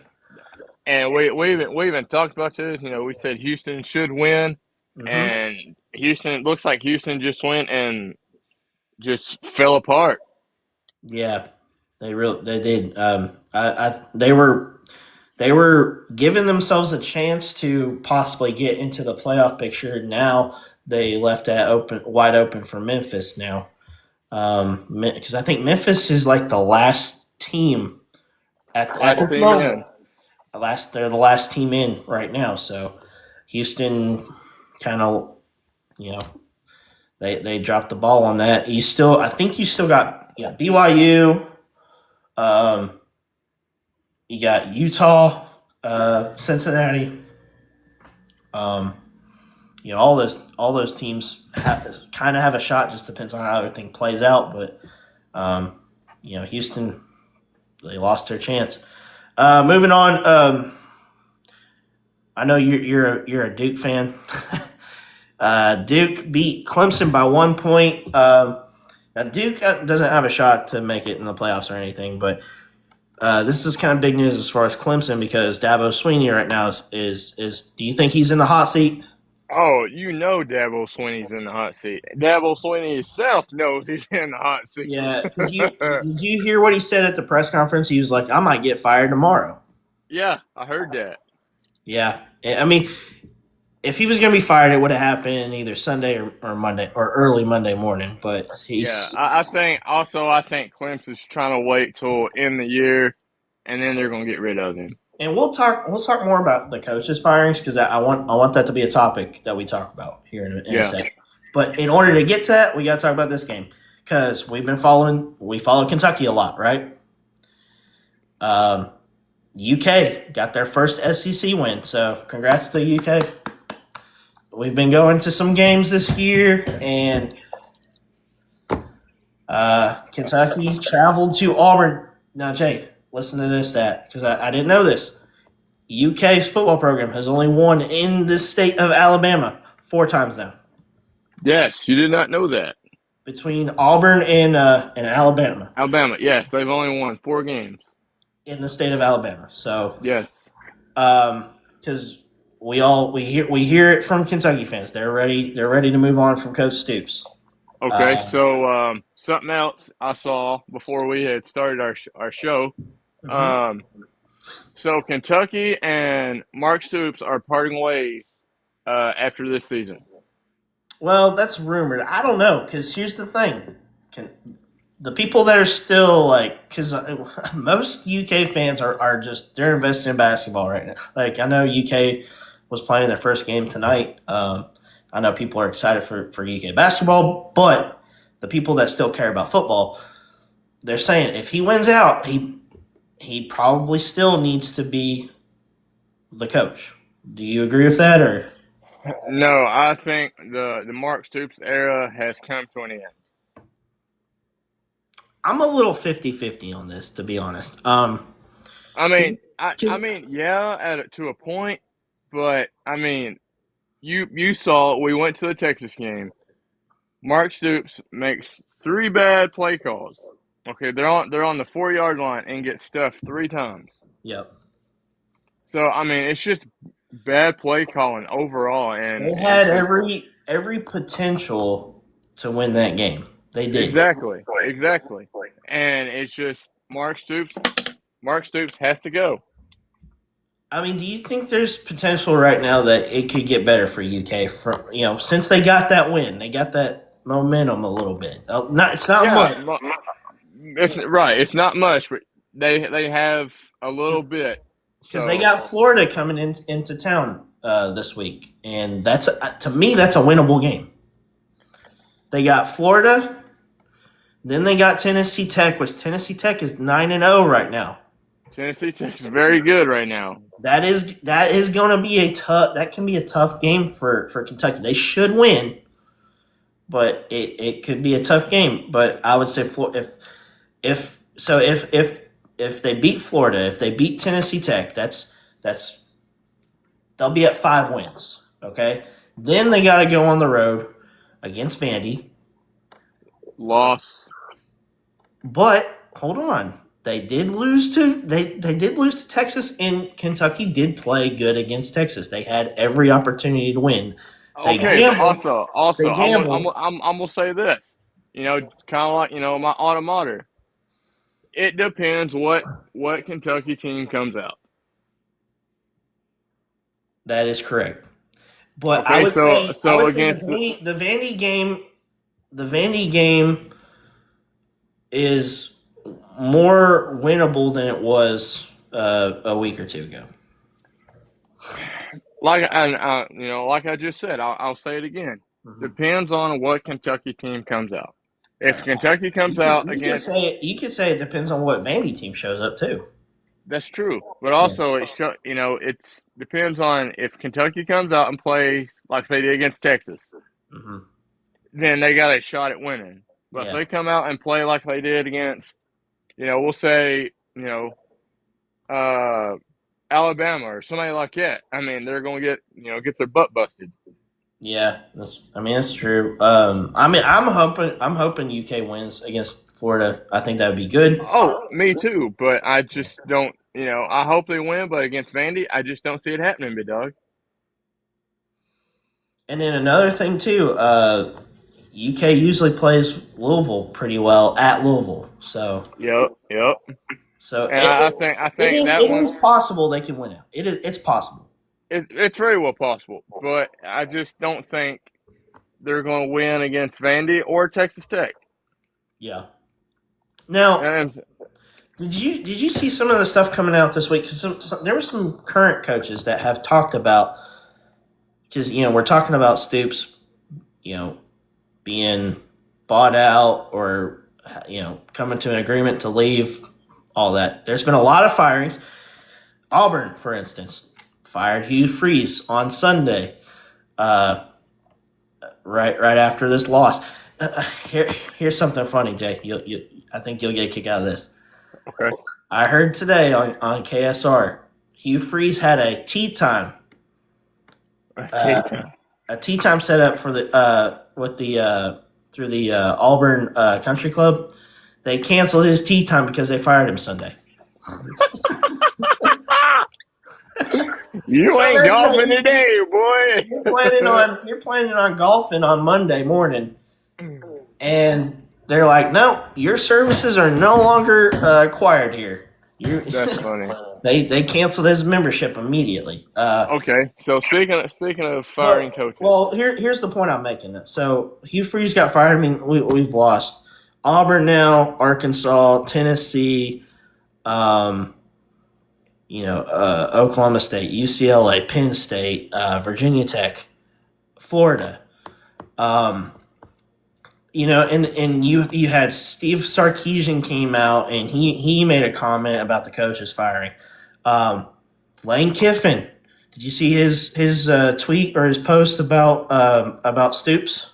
and we even talked about this. We said Houston should win, Hmm. and Houston looks like Houston just went and just fell apart. Yeah, they did. They were giving themselves a chance to possibly get into the playoff picture. Now they left that wide open for Memphis now. Because I think Memphis is like the last team at Last this team moment. in. They're the last team in right now. So Houston kind of, you know, they dropped the ball on that. I think you still got BYU. Um, you got Utah, Cincinnati. Um, all those teams kind of have a shot. Just depends on how everything plays out. But Houston, they lost their chance. Moving on. I know you're a Duke fan. Duke beat Clemson by 1 point. Now Duke doesn't have a shot to make it in the playoffs or anything, but this is kind of big news as far as Clemson because Dabo Swinney right now is. Do you think he's in the hot seat? Oh, Dabo Swinney's in the hot seat. Dabo Swinney himself knows he's in the hot seat. Yeah, because did you hear what he said at the press conference? He was like, "I might get fired tomorrow." Yeah, I heard that. Yeah, I mean, if he was going to be fired, it would have happened either Sunday or Monday or early Monday morning. But Yeah, he's I think Clemson's trying to wait till end the year, and then they're gonna get rid of him. and we'll talk more about the coaches firings because I want that to be a topic that we talk about here in a Yeah, second. But in order to get to that, we got to talk about this game because we follow Kentucky a lot, right? Um, UK got their first SEC win, so congrats to UK. We've been going to some games this year, and Kentucky traveled to Auburn. Now, Jay, listen to this because I didn't know this. UK's football program has only won in the state of Alabama 4 times now, yes, you did not know that. between Auburn and Alabama Alabama, yes, they've only won 4 games. in the state of Alabama. So, Yes. because we hear it from Kentucky fans, they're ready to move on from Coach Stoops. Okay, Uh, so something else I saw before we had started our show. mhm. Um, so Kentucky and Mark Stoops are parting ways after this season. Well, that's rumored. I don't know because here's the thing: Can, the people that are still like, because most UK fans are just they're invested in basketball right now. Like I know UK was playing their first game tonight. I know people are excited for UK basketball, but the people that still care about football, they're saying if he wins out, he probably still needs to be the coach. Do you agree with that, or? No, I think the Mark Stoops era has come to an end. I'm a little 50-50 on this, to be honest. I mean, I Because mean, yeah, to a point, but I mean, you saw we went to the Texas game. Mark Stoops makes 3 bad play calls. Okay, they're on the 4 yard line and get stuffed 3 times. yep, So I mean, it's just bad play calling overall, and they it's had just every potential to win that game. They did. Exactly, exactly. And it's just Mark Stoops. Mark Stoops has to go. I mean, do you think there's potential right now that it could get better for UK from since they got that win, they got that momentum a little bit. It's not Yeah, much it's right. It's not much, but they have a little bit. because they So got Florida coming into town this week, and that's to me that's a winnable game. They got Florida, then they got Tennessee Tech, which Tennessee Tech is 9-0 right now. Tennessee Tech's very good right now. That is going to be that can be a tough game for Kentucky. They should win, but it could be a tough game. But I would say if they beat Florida, if they beat Tennessee Tech, that's they'll be at 5 wins. Okay, then they got to go on the road against Vandy. Loss. But hold on, they did lose to Texas, and Kentucky did play good against Texas. They had every opportunity to win. They Okay, but gambled. also, They gambled. I'm gonna say this. Kind of like my alma mater. It depends what Kentucky team comes out. That is correct. But Okay, I so would say against the Vandy game is more winnable than it was a week or two ago. like I just said, I'll say it again. Mm-hmm. Depends on what Kentucky team comes out. If Kentucky comes out against, You could say it depends on what Vandy team shows up too. that's true. But Yeah. also it's depends on if Kentucky comes out and plays like they did against Texas, Mm-hmm. then they got a shot at winning. But if Yeah. they come out and play like they did against, we'll say, uh, Alabama or somebody like that, I mean, they're going to get their butt busted. Yeah, that's true. I'm hoping UK wins against Florida. I think that would be good. Oh, me too. But I just don't, I hope they win, but against Vandy, I just don't see it happening, big dog. And then another thing too, UK usually plays Louisville pretty well at Louisville, so Yep. so And I think that it one, is possible they can win out. It's possible. it's very well possible, but I just don't think they're going to win against Vandy or Texas Tech. Yeah. Now, And did you see some of the stuff coming out this week? Because there were some current coaches that have talked about, because we're talking about Stoops, being bought out or coming to an agreement to leave, all that. There's been a lot of firings. Auburn, for instance, fired Hugh Freeze on Sunday, right after this loss. Here's something funny, Jay. I think you'll get a kick out of this. okay, I heard today on KSR, Hugh Freeze had a tea time. A tea time set up for the through the Auburn Country Club. They canceled his tea time because they fired him Sunday. You ain't golfing today, boy. You're planning on golfing on Monday morning, and they're like, "No, your services are no longer acquired here." That's funny. They canceled his membership immediately. Okay, so speaking of firing coaches, Well, here's the point I'm making. So Hugh Freeze got fired. I mean, we've lost Auburn now, Arkansas, Tennessee, Oklahoma State, UCLA, Penn State, Virginia Tech, Florida. And you had Steve Sarkisian came out and he made a comment about the coaches firing. Lane Kiffin, did you see his tweet or his post about Stoops?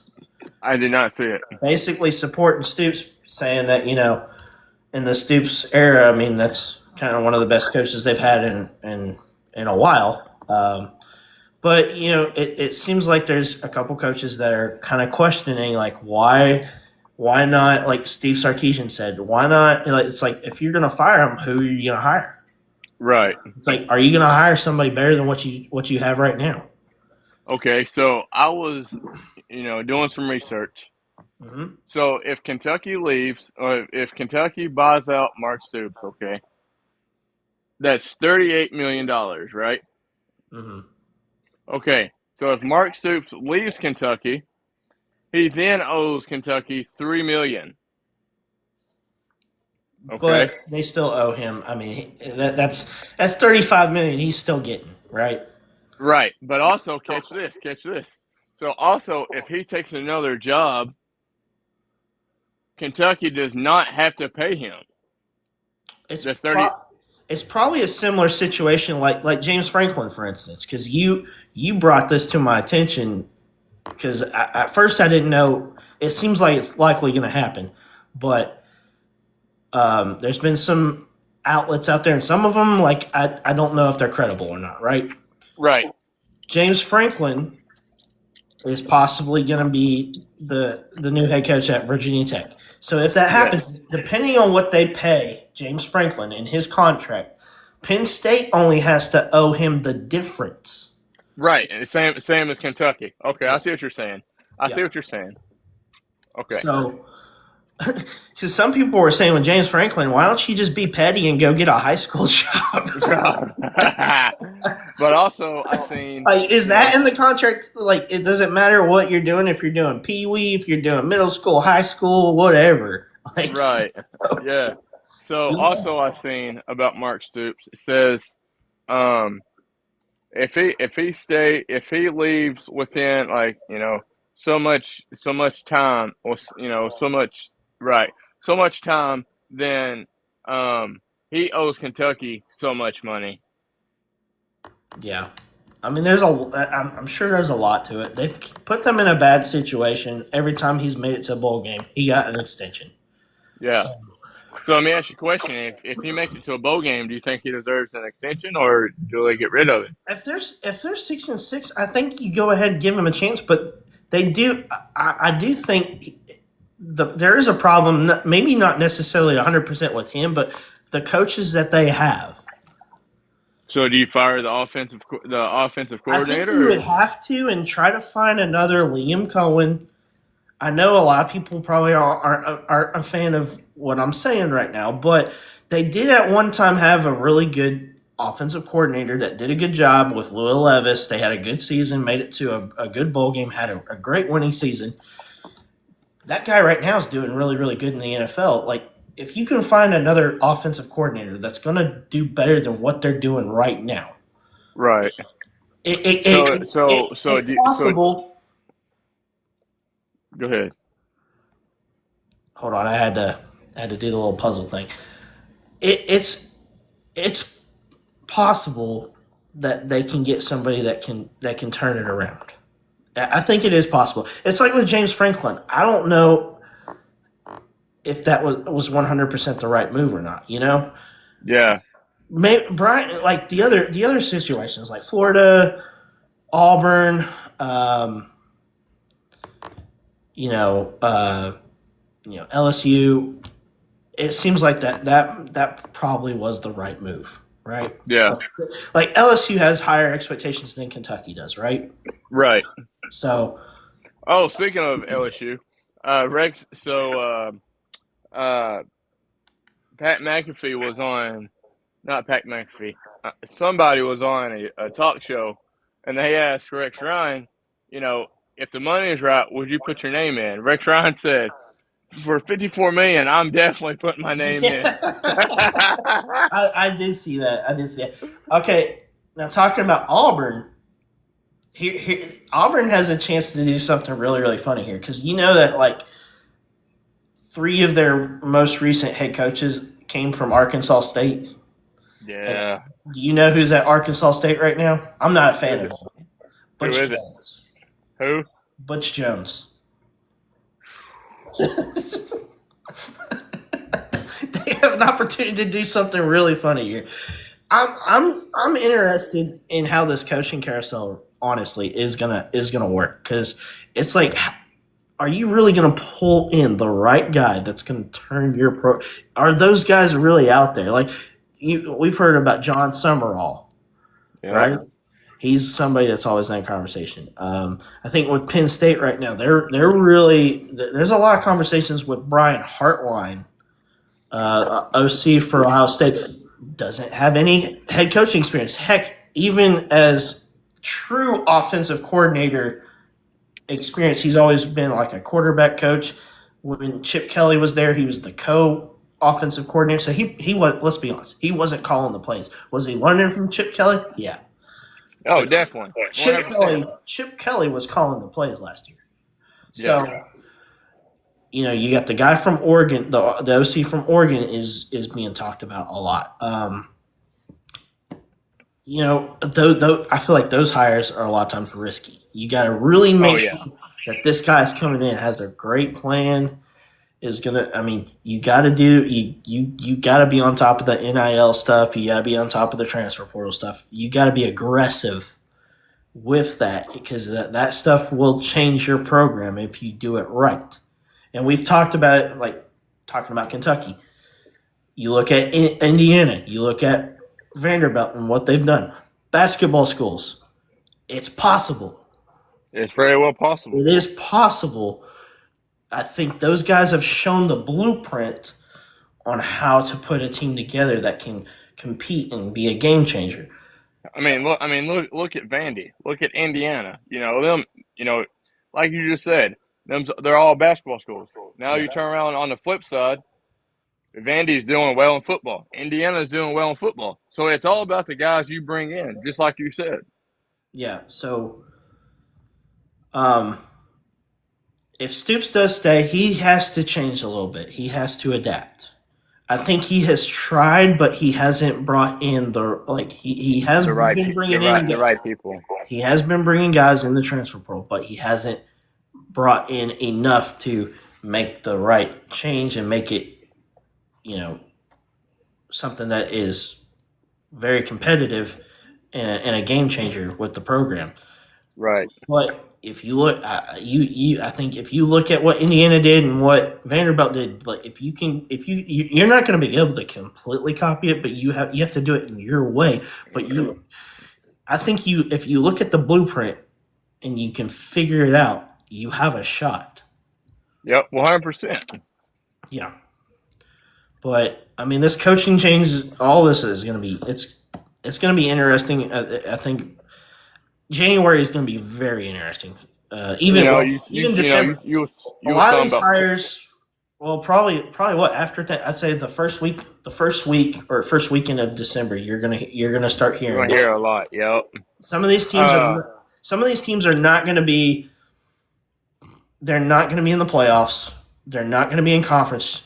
I did not see it. Basically supporting Stoops, saying that in the Stoops era, I mean that's kind of one of the best coaches they've had in a while. But it seems like there's a couple coaches that are kind of questioning, like why not, like Steve Sarkisian said, why not? It's like if you're going to fire him, who are you going to hire? Right. It's like, are you going to hire somebody better than what you have right now? Okay, so I was, doing some research, Mm-hmm. So if Kentucky leaves, or if Kentucky buys out Mark Stoops, okay, that's $38 million, right? Mm-hmm. Okay, so if Mark Stoops leaves Kentucky, he then owes Kentucky $3 million. But Okay, they still owe him. I mean, that's 35 million. He's still getting right. right. But also catch this. So also, if he takes another job, Kentucky does not have to pay him It's the pro- 30. it's probably a similar situation like James Franklin, for instance, because you brought this to my attention because at first I didn't know. It seems like it's likely going to happen, but there's been some outlets out there, and some of them like I don't know if they're credible or not. Right? Right, James Franklin is possibly going to be the new head coach at Virginia Tech. So if that yes, happens, depending on what they pay James Franklin in his contract, Penn State only has to owe him the difference. right. And same as Kentucky. Okay, I Yeah. see what you're saying. I see Yeah. what you're saying. Okay. So, because some people were saying with James Franklin, why don't you just be petty and go get a high school job? But also, I seen, Like, is you that know, in the contract? Like, it doesn't matter what you're doing if you're doing pee wee, if you're doing middle school, high school, whatever. Like, right. Yeah. So also, I seen about Mark Stoops. It says, um, if he leaves within, like, so much time, or so much, right, so much time, then he owes Kentucky so much money. yeah. I mean, I'm sure there's a lot to it. They've put them in a bad situation every time he's made it to a bowl game. He got an extension. Yeah. So So let me ask you a question: if he makes it to a bowl game, do you think he deserves an extension, or do they get rid of it? if they're 6-6, I think you go ahead and give him a chance. But they do. I do think there is a problem. Maybe not necessarily 100% with him, but the coaches that they have. So do you fire the offensive I think you coordinator? would have to and try to find another Liam Cohen. I know a lot of people probably aren't a fan of what I'm saying right now, but they did at one time have a really good offensive coordinator that did a good job with Louis Levis. They had a good season, made it to a good bowl game, had a great winning season. That guy right now is doing really, really good in the NFL. Like, if you can find another offensive coordinator that's going to do better than what they're doing right now, Right. it, it, So it, so it so it's do, so possible. go ahead. Hold on, I had to do the little puzzle thing. It's possible that they can get somebody that can turn it around. I think it is possible. It's like with James Franklin. I don't know if that was 100% the right move or not. Yeah. Brian, like the other situations, like Florida, Auburn, um, you know, uh, LSU. It seems like that probably was the right move, right? Yeah. Like LSU has higher expectations than Kentucky does, right? Right. So Oh, speaking of LSU, Rex. So uh, Pat McAfee was on, not Pat McAfee. Somebody was on a talk show, and they asked Rex Ryan, you know, if the money is right, would you put your name in? Rex Ryan said, for 54 million, I'm definitely putting my name in. yeah, I did see that. I did see that. Okay, now talking about Auburn, here Auburn has a chance to do something really really funny here because you know that like three of their most recent head coaches came from Arkansas State. And Yeah. do you know who's at Arkansas State right now? I'm not a Who fan is of it? him. Who Butch is it? Jones. Who? Butch Jones. They have an opportunity to do something really funny here. I'm interested in how this coaching carousel honestly is gonna work because it's like, are you really gonna pull in the right guy that's gonna turn your pro? Are those guys really out there? Like we've heard about John Summerall, Yeah. right? He's somebody that's always in that conversation. I think with Penn State right now, they're really there's a lot of conversations with Brian Hartline, OC for Ohio State. Doesn't have any head coaching experience. Heck, even as true offensive coordinator experience, he's always been like a quarterback coach. When Chip Kelly was there, he was the offensive coordinator. So he was, let's be honest, he wasn't calling the plays. Was he learning from Chip Kelly? Yeah. Oh, But definitely. Chip Kelly was calling the plays last year. So, Yes. You got the guy from Oregon, the OC from Oregon is being talked about a lot. I feel like those hires are a lot of times risky. You got to really make sure that this guy's coming in, has a great plan, is gonna. I mean, you got to you got to be on top of the NIL stuff. You got to be on top of the transfer portal stuff. You got to be aggressive with that because that stuff will change your program if you do it right. And we've talked about it, like talking about Kentucky. You look at Indiana. You look at Vanderbilt and what they've done. Basketball schools. It's possible. It's very well possible. It is possible. I think those guys have shown the blueprint on how to put a team together that can compete and be a game changer. Look at Vandy. Look at Indiana. Like you just said, they're all basketball schools. Now you turn around on the flip side, Vandy's doing well in football. Indiana's doing well in football. So it's all about the guys you bring in, just like you said. Yeah, so if Stoops does stay, he has to change a little bit. He has to adapt. I think he has tried, but he hasn't brought in he has been bringing in the right people. He has been bringing guys in the transfer portal, but he hasn't brought in enough to make the right change and make it, something that is very competitive and a game changer with the program. Right. But if you look, I think if you look at what Indiana did and what Vanderbilt did, like you're not going to be able to completely copy it, but you have to do it in your way. But I think if you look at the blueprint and you can figure it out, you have a shot. Yep, 100%. Yeah. But I mean, this coaching change, all this is going to be it's going to be interesting. I think January is going to be very interesting. Even December. A lot of these hires, well, probably what after that, I'd say the first week or first weekend of December, you're gonna start hearing. You're gonna hear a lot. Yep. Some of these teams are not going to be. They're not going to be in the playoffs. They're not going to be in conference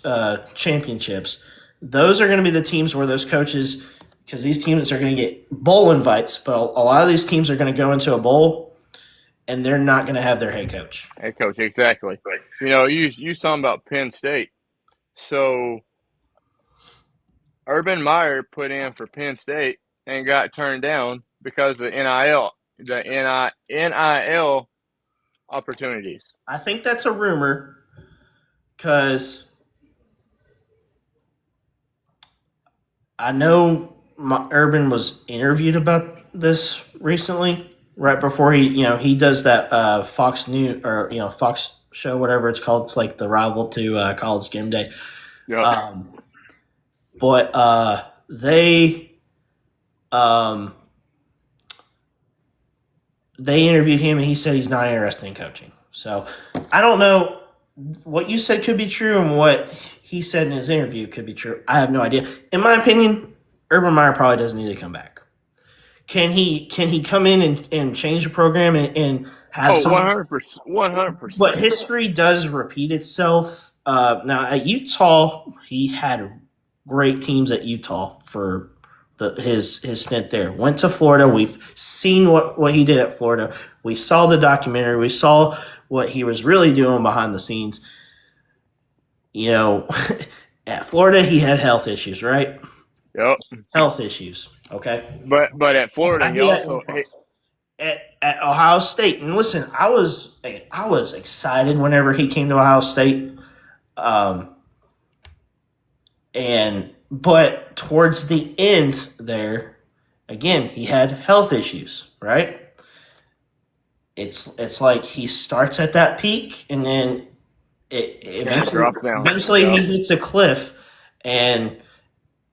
championships. Those are going to be the teams where those coaches, because these teams are going to get bowl invites, but a lot of these teams are going to go into a bowl, and they're not going to have their head coach. Head coach, exactly. You talking about Penn State. So Urban Meyer put in for Penn State and got turned down because of the NIL opportunities. I think that's a rumor because I know Urban was interviewed about this recently, right before he does that Fox News or Fox show, whatever it's called. It's like the rival to College Game Day. Yeah. But they interviewed him and he said he's not interested in coaching. So I don't know, what you said could be true and what he said in his interview could be true. I have no idea. In my opinion, Urban Meyer probably doesn't need to come back. Can he come in and change the program and have 100%. But history does repeat itself. Now at Utah, he had great teams at Utah for his stint there. Went to Florida. We've seen what he did at Florida. We saw the documentary. We saw what he was really doing behind the scenes. At Florida, he had health issues, right? Yep. Health issues. Okay. But at Florida, he also at Ohio State. And listen, I was excited whenever he came to Ohio State. But towards the end there, Again, he had health issues, right? It's like he starts at that peak and then it Kind of eventually drops down. eventually Yeah. he hits a cliff, and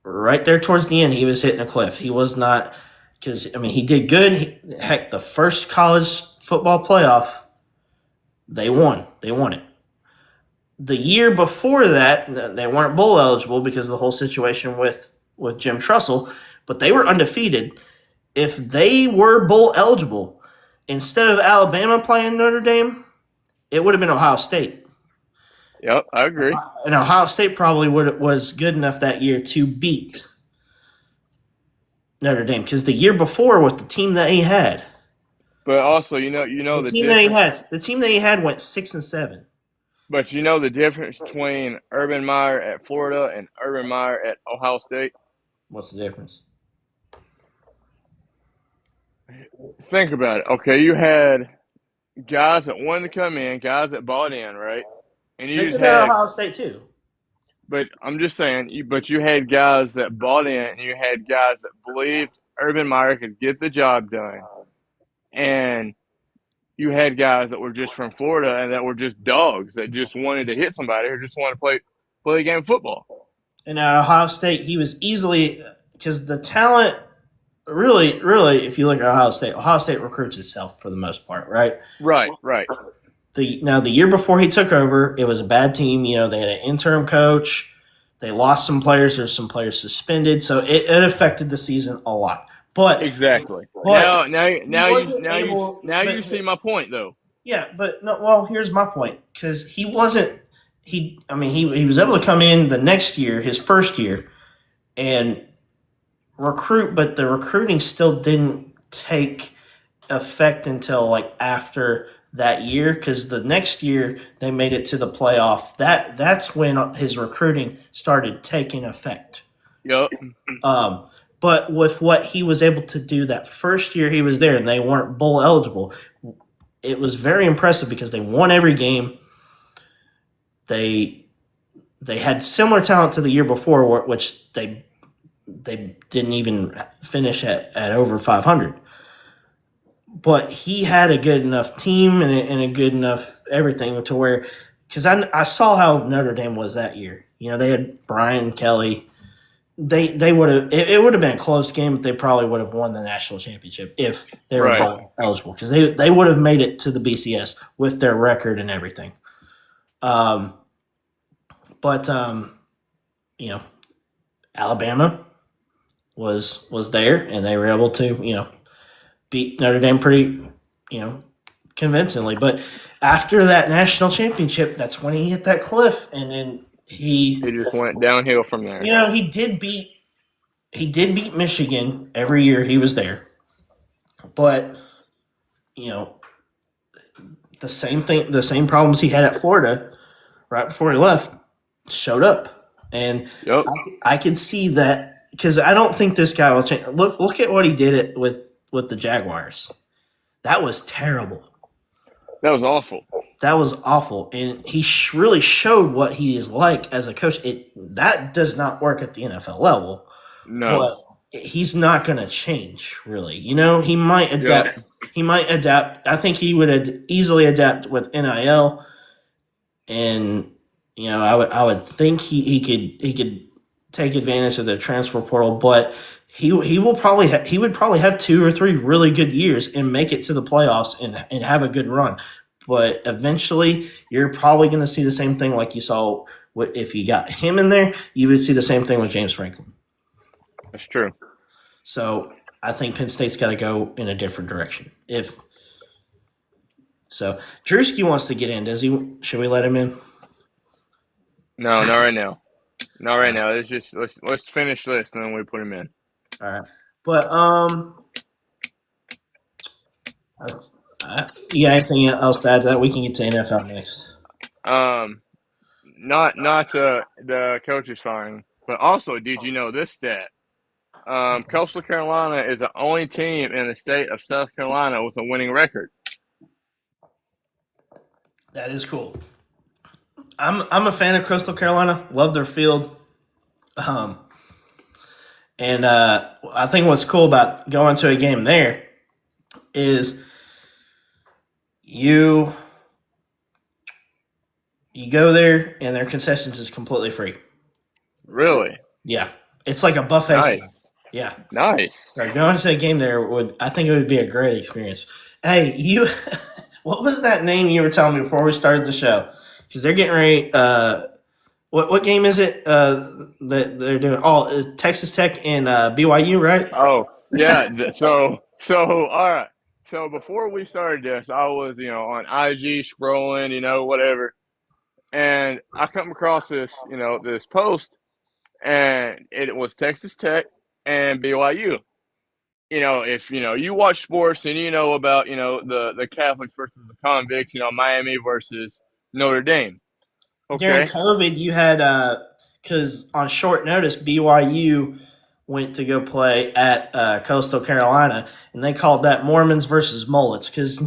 right there towards the end he was hitting a cliff. He was not, because I mean he did good. Heck, the first college football playoff they won. They won it. The year before that, they weren't bowl eligible because of the whole situation with Jim Trussell, but they were undefeated. If they were bowl eligible, instead of Alabama playing Notre Dame, it would have been Ohio State. Yep, I agree. And Ohio State probably was good enough that year to beat Notre Dame, because the year before with the team that he had, But also, you know the difference. the team that he had went 6-7. But you know the difference between Urban Meyer at Florida and Urban Meyer at Ohio State. What's the difference? Think about it. Okay, you had guys that wanted to come in, guys that bought in, right? And you They just did at had, Ohio State too. but I'm just saying, but you had guys that bought in, and you had guys that believed Urban Meyer could get the job done, and you had guys that were just from Florida and that were just dogs that just wanted to hit somebody or just wanted to play a game of football. And at Ohio State, he was easily, because the talent really, really, if you look at Ohio State recruits itself for the most part, right? Right, right. The year before he took over, it was a bad team. You know, they had an interim coach. They lost some players. There's some players suspended, so it affected the season a lot. But Exactly. but Now he wasn't able. you see my point though. Yeah, but no. Well, here's my point, because he wasn't. I mean, he was able to come in the next year, his first year, and recruit, but the recruiting still didn't take effect until like after that year, because the next year they made it to the playoff. That's when his recruiting started taking effect. Yep. But with what he was able to do that first year he was there, and they weren't bowl eligible, it was very impressive because they won every game. They had similar talent to the year before, which they didn't even finish at over 500. But he had a good enough team and a good enough everything to where, because I saw how Notre Dame was that year. You know, they had Brian Kelly. They would have, it would have been a close game, but they probably would have won the national championship if they were Right. both eligible, because they would have made it to the BCS with their record and everything. But you know, Alabama was there, and they were able to, you know, beat Notre Dame pretty, you know, convincingly. But after that national championship, that's when he hit that cliff, and then He just went downhill from there. you know, he did beat Michigan every year he was there. But, you know, the same problems he had at Florida right before he left showed up. And Yep. I could see that, because I don't think this guy will change. Look at what he did with the Jaguars. That was terrible. That was awful. That was awful, and he really showed what he is like as a coach. That does not work at the NFL level, No. but he's not going to change, really. You know, he might adapt. Yep. He might adapt. I think he would easily adapt with NIL, and you know, I would think he could take advantage of the transfer portal, but he would probably have 2 or 3 really good years and make it to the playoffs and have a good run. But eventually, you're probably going to see the same thing like you saw if you got him in there. You would see the same thing with James Franklin. That's true. So I think Penn State's got to go in a different direction. Drewski wants to get in. Does he? Should we let him in? No, not right now. Not right now. Let's finish this and then we put him in. All right. But you got anything else to add to that? We can get to NFL next. Not the coaches firing, but also, did you know this stat? Coastal Carolina is the only team in the state of South Carolina with a winning record. That is cool. I'm a fan of Coastal Carolina. Love their field. And I think what's cool about going to a game there is you you go there and their concessions is completely free. Really? Yeah, it's like a buffet Nice. style. Yeah, Nice. so going to a game there would I think it would be a great experience. Hey, you, what was that name you were telling me before we started the show? Because they're getting ready. What game is it that they're doing? Oh, it's Texas Tech and BYU, right? Oh, yeah. All right. So before we started this, I was, on IG scrolling, whatever. And I come across this post, and it was Texas Tech and BYU. If, you watch sports and you know about, the Catholics versus the convicts, Miami versus Notre Dame. During Okay. COVID, you had because on short notice, BYU went to go play at Coastal Carolina, and they called that Mormons versus Mullets because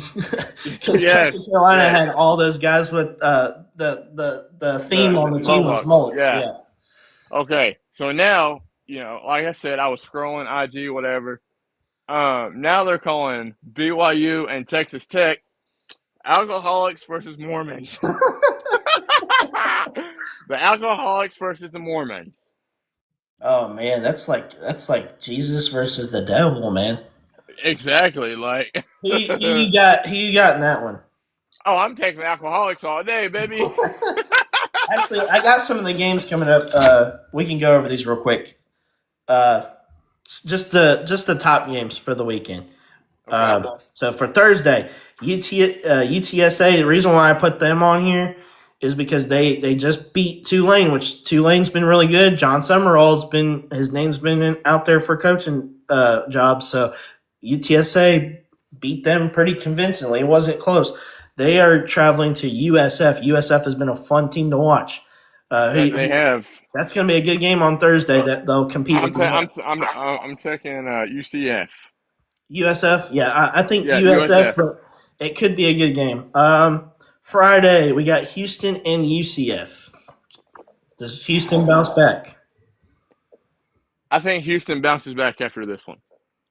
Yes. Coastal Carolina Yes. had all those guys with the theme on The the team was Mohawks. mullets. Yeah. Yeah. Okay. So now, like I said, I was scrolling IG, whatever. Now they're calling BYU and Texas Tech alcoholics versus Mormons. The alcoholics versus the Mormons. Oh man, that's like Jesus versus the devil, man. Exactly. Like, Who you got? Who you got in that one? oh, I'm taking alcoholics all day, baby. Actually, I got some of the games coming up. We can go over these real quick. Uh, just the top games for the weekend. Okay. So for Thursday, UTSA. The reason why I put them on here is because they just beat Tulane, which Tulane's been really good. John Summerall's been his name's been out there for coaching jobs. So UTSA beat them pretty convincingly. It wasn't close. They are traveling to USF. USF has been a fun team to watch. They have. That's going to be a good game on Thursday. That they'll compete with I'm taking UCF. USF. Yeah, I think Yeah, USF, USF. but it could be a good game. Friday we got Houston and UCF. Does Houston bounce back? I think Houston bounces back after this one.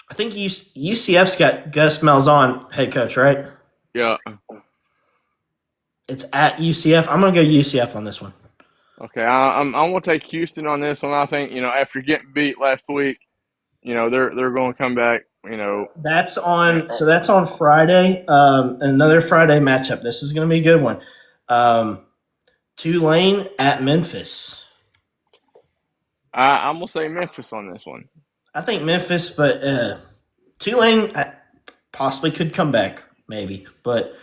I think UCF's got Gus Malzahn head coach, right? Yeah. It's at UCF. I'm gonna go UCF on this one. Okay. I'm gonna take Houston on this one. I think after getting beat last week, they're going to come back. That's on Friday. Another Friday matchup. This is gonna be a good one. Tulane at Memphis. I'm gonna say Memphis on this one. I think Memphis, but Tulane possibly could come back, maybe. But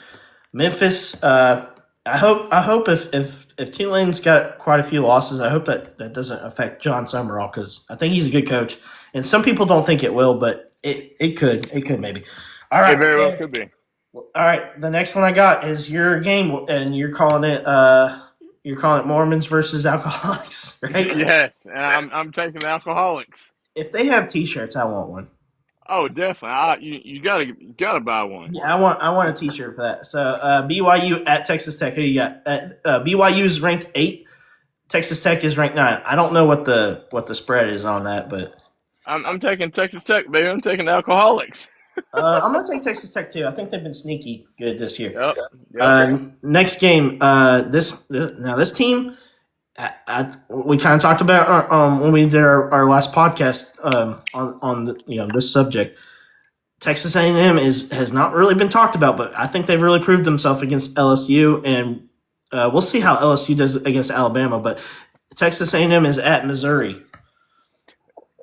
Memphis, I hope if Tulane's got quite a few losses, I hope that doesn't affect John Summerall because I think he's a good coach, and some people don't think it will, but it could maybe. All right, It very well could be. all right. The next one I got is your game, and you're calling it Mormons versus alcoholics, right? Yes, and I'm taking the alcoholics. If they have T-shirts, I want one. Oh, definitely. You gotta buy one. Yeah, I want a T-shirt for that. So BYU at Texas Tech. Who you got? BYU is ranked 8. Texas Tech is ranked 9. I don't know what the spread is on that, but I'm taking Texas Tech, baby. I'm taking the alcoholics. I'm gonna take Texas Tech too. I think they've been sneaky good this year. Yep. Yep. Next game. This team. We kind of talked about when we did our last podcast on this subject. Texas A&M has not really been talked about, but I think they've really proved themselves against LSU, and we'll see how LSU does against Alabama. But Texas A&M is at Missouri.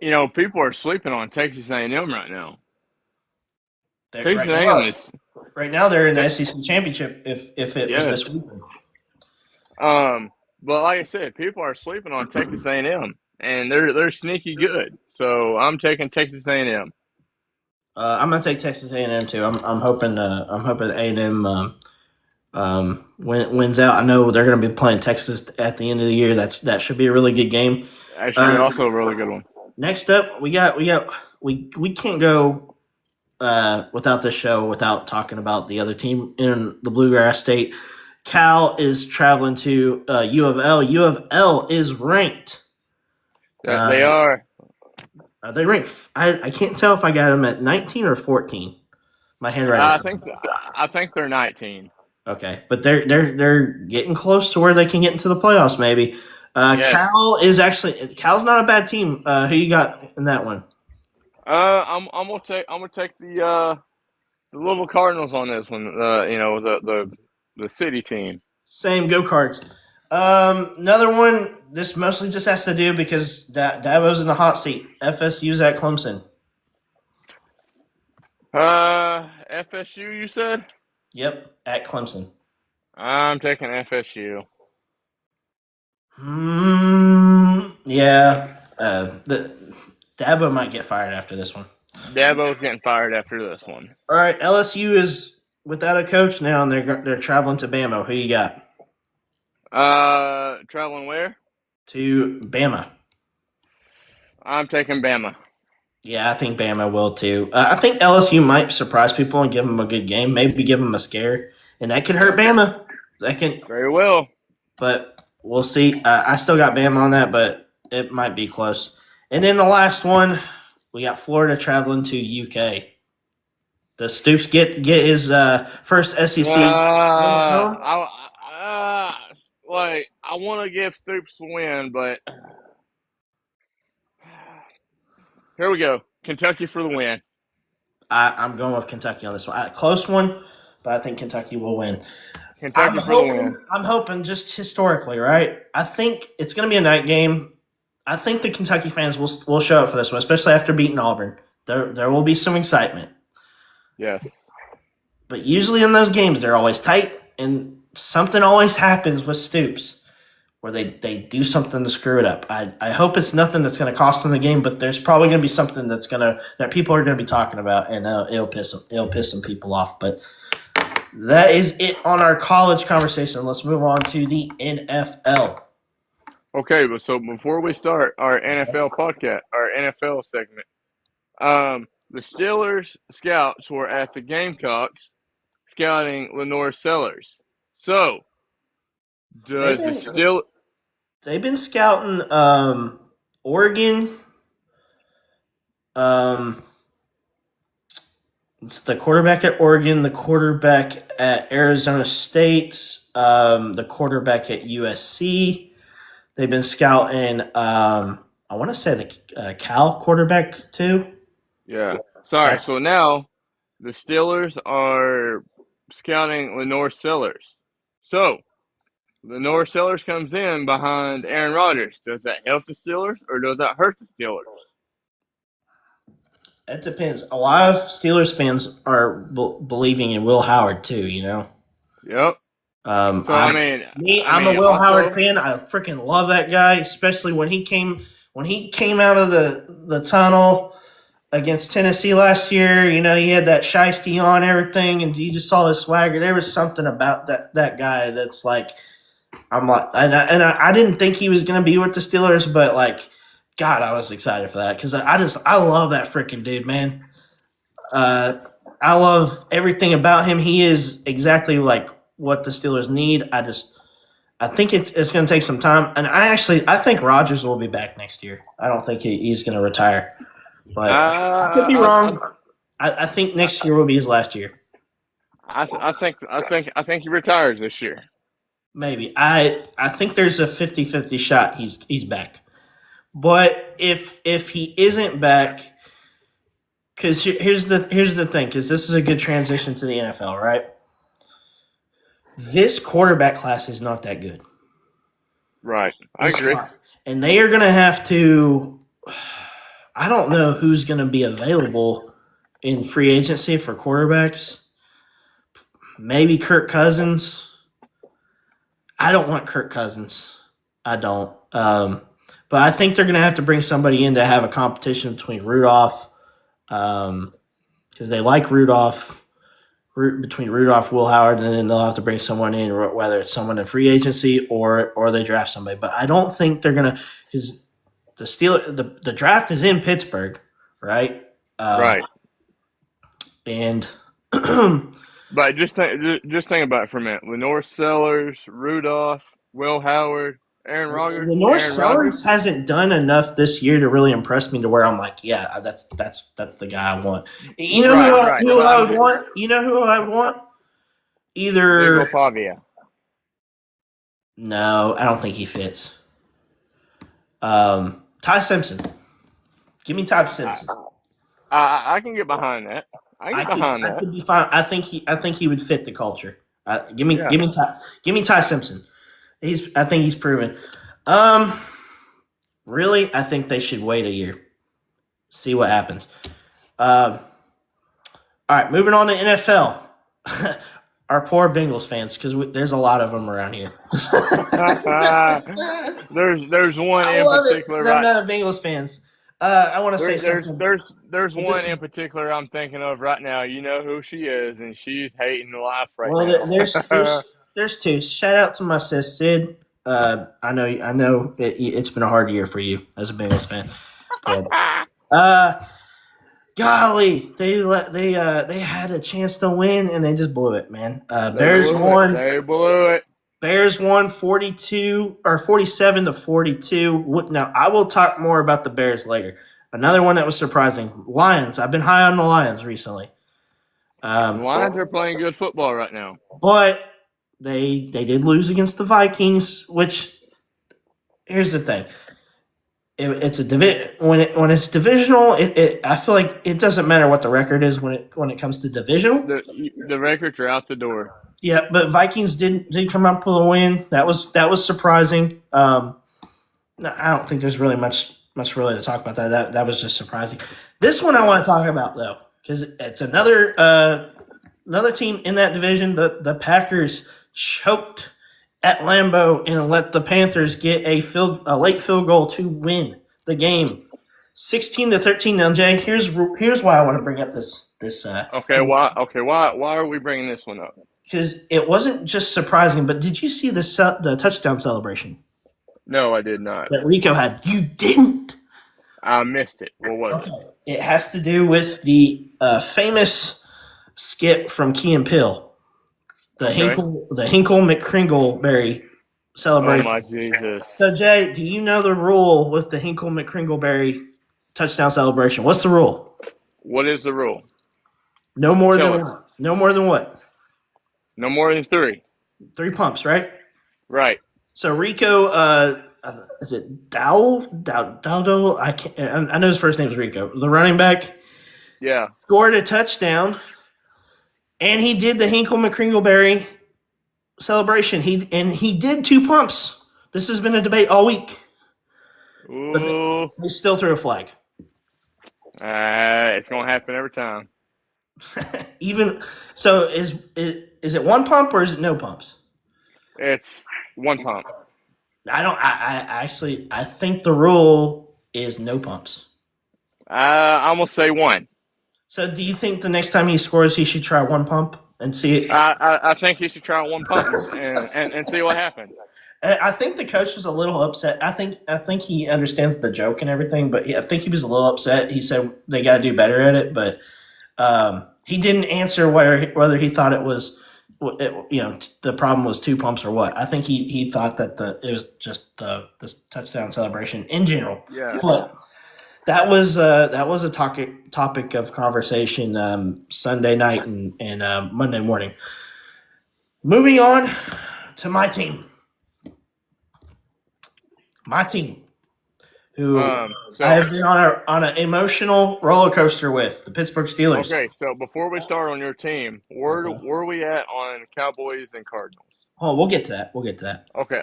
People are sleeping on Texas A&M right now. Texas Right A&M now, is right now they're in the SEC championship. If it was this yes. weekend. But like I said, people are sleeping on Texas A&M, and they're sneaky good. So I'm taking Texas A&M. I'm gonna take Texas A&M too. I'm hoping A&M wins out. I know they're gonna be playing Texas at the end of the year. That should be a really good game. Actually, also a really good one. Next up, we can't go without this show without talking about the other team in the Bluegrass State. Cal is traveling to U of L. U of L is ranked. They are. They rank. I can't tell if I got them at 19 or 14. My handwriting's I think I think they're 19. okay, but they're getting close to where they can get into the playoffs. Maybe. Yes. Cal's not a bad team. Who you got in that one? I'm gonna take the Louisville Cardinals on this one. The city team. Same go karts. Another one. This mostly just has to do because Dabo's in the hot seat. FSU's at Clemson. FSU. You said. Yep, at Clemson. I'm taking FSU. Yeah. The Dabo might get fired after this one. Dabo's getting fired after this one. All right, LSU is without a coach now, and they're traveling to Bama. Who you got? Traveling where? To Bama. I'm taking Bama. Yeah, I think Bama will too. I think LSU might surprise people and give them a good game. Maybe give them a scare, and that could hurt Bama. That can, Very well. but we'll see. I still got Bama on that, but it might be close. And then the last one, we got Florida traveling to UK. Does Stoops get his first SEC? I want to give Stoops the win, but here we go. Kentucky for the win. I'm going with Kentucky on this one. Close one, but I think Kentucky will win. Kentucky for the win. I'm hoping just historically, right? I think it's going to be a night game. I think the Kentucky fans will show up for this one, especially after beating Auburn. There will be some excitement. Yes. But usually in those games, they're always tight, and something always happens with Stoops where they do something to screw it up. I hope it's nothing that's going to cost them the game, but there's probably going to be something that people are going to be talking about, and it'll piss some people off. But that is it on our college conversation. Let's move on to the NFL. Okay, but so before we start our NFL podcast, our NFL segment, the Steelers scouts were at the Gamecocks scouting Lenore Sellers. So, does the Steelers... They've been scouting Oregon. It's the quarterback at Oregon, the quarterback at Arizona State, the quarterback at USC. They've been scouting, I want to say the Cal quarterback too. Yeah. Sorry. So now the Steelers are scouting Lenore Sellers. So Lenore Sellers comes in behind Aaron Rodgers. Does that help the Steelers or does that hurt the Steelers? It depends. A lot of Steelers fans are believing in Will Howard too. You know. Yep. I'm a Will Howard fan. I freaking love that guy, especially when he came out of the tunnel against Tennessee last year. You know, he had that shiesty on everything, and you just saw his swagger. There was something about that guy that's like, I didn't think he was going to be with the Steelers, but like, God, I was excited for that because I love that freaking dude, man. I love everything about him. He is exactly like what the Steelers need. I think it's going to take some time, and I think Rodgers will be back next year. I don't think he's going to retire, but I could be wrong. I think next year will be his last year. I think he retires this year. Maybe. I think there's a 50-50 shot he's back. But if he isn't back, because here's the thing, because this is a good transition to the NFL, right? This quarterback class is not that good. Right. I agree. And they are going to have to – I don't know who's going to be available in free agency for quarterbacks. Maybe Kirk Cousins. I don't want Kirk Cousins. I don't. But I think they're going to have to bring somebody in to have a competition between Rudolph, because they like Rudolph, between Rudolph, Will Howard, and then they'll have to bring someone in, whether it's someone in free agency or they draft somebody. But I don't think they're going to, because the draft is in Pittsburgh, right? Right. And but just think about it for a minute. Lenore Sellers, Rudolph, Will Howard. The North Aaron Rodgers. Suns hasn't done enough this year to really impress me to where I'm like, yeah, that's the guy I want. You know Right, right. who But I I'm would just want? You know who I would want? Diego Either Pavia. no, I don't think he fits. Ty Simpson. Give me Ty I, Simpson. I can get behind that. I can get behind I that. could be fine. I think he would fit the culture. Yeah. Give me Ty Simpson. I think he's proven. Um, really, I think they should wait a year, see what happens. All right, moving on to NFL. Our poor Bengals fans, because there's a lot of them around here. There's one I in love it particular, because I'm right? not a Bengals fans. I want to say There, something. there's one This in particular I'm thinking of right now. You know who she is, and she's hating life right Well, now. there's two. Shout out to my sis Sid. I know it's been a hard year for you as a Bengals fan, but golly, they had a chance to win and they just blew it, man. They blew it. They blew it. Bears won 42 or 47 to 42. Now I will talk more about the Bears later. Another one that was surprising, Lions. I've been high on the Lions recently. The Lions are playing good football right now. But they did lose against the Vikings, which here's the thing. It's a when it's divisional, I feel like it doesn't matter what the record is when it comes to divisional. The records are out the door. Yeah, but Vikings did come up with a win. That was surprising. I don't think there's really much really to talk about that. That was just surprising. This one I want to talk about though, because it's another team in that division. The Packers choked at Lambeau and let the Panthers get a late field goal to win the game, 16-13. Now, Jay, here's why I want to bring up this. Why are we bringing this one up? Because it wasn't just surprising, but did you see the touchdown celebration? No, I did not. That Rico had. You didn't. I missed it. What was it? It has to do with the famous skit from Key and Peele, the Hinkle McCringleberry celebration. Oh my Jesus! So Jay, do you know the rule with the Hinkle McCringleberry touchdown celebration? What's the rule? What is the rule? No more than what? No more than what? No more than 3. 3 pumps, right? Right. So Rico, is it Dowdo? I know his first name is Rico. The running back. Yeah. Scored a touchdown, and he did the Hinkle McCringleberry celebration. He did 2 pumps. This has been a debate all week. Ooh. But they still threw a flag. It's gonna happen every time. Even so, is it 1 pump or is it no pumps? It's 1 pump. I think the rule is no pumps. I'm gonna say 1. So do you think the next time he scores, he should try 1 pump and see it? I think he should try 1 pump and see what happens. I think the coach was a little upset. I think he understands the joke and everything, but I think he was a little upset. He said they got to do better at it, but he didn't answer whether he thought it was, the problem was 2 pumps or what. I think he thought that it was just the touchdown celebration in general. Yeah. But that was a topic of conversation Sunday night and Monday morning. Moving on to my team. My team, who I have been on an emotional roller coaster with, the Pittsburgh Steelers. Okay, so before we start on your team, where are we at on Cowboys and Cardinals? Oh, we'll get to that. Okay.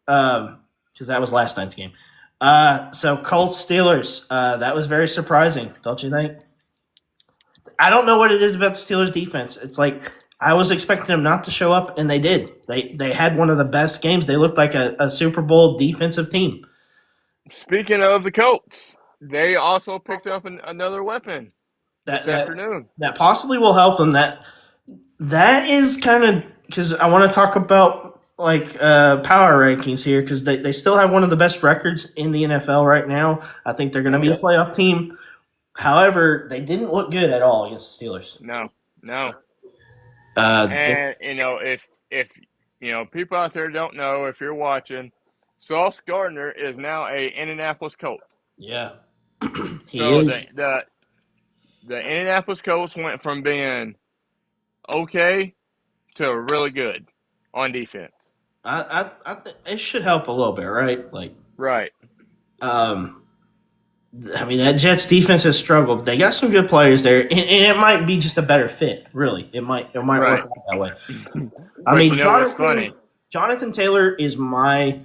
Because that was last night's game. So Colts Steelers, that was very surprising, don't you think? I don't know what it is about the Steelers defense. It's like I was expecting them not to show up, and they did. They had one of the best games. They looked like a Super Bowl defensive team. Speaking of the Colts, they also picked up another weapon this afternoon. That possibly will help them. That is kind of because I want to talk about power rankings here because they still have one of the best records in the NFL right now. I think they're going to be a playoff team. However, they didn't look good at all against the Steelers. No. And if people out there don't know, if you're watching, Sauce Gardner is now a Indianapolis Colt. Yeah, he So is. the Indianapolis Colts went from being okay to really good on defense. I think it should help a little bit, right? Like, Right. um, I mean, that Jets defense has struggled. They got some good players there, and it might be just a better fit. Really, it might work Right. out that way. I But you mean, know what's funny? Jonathan Taylor is my.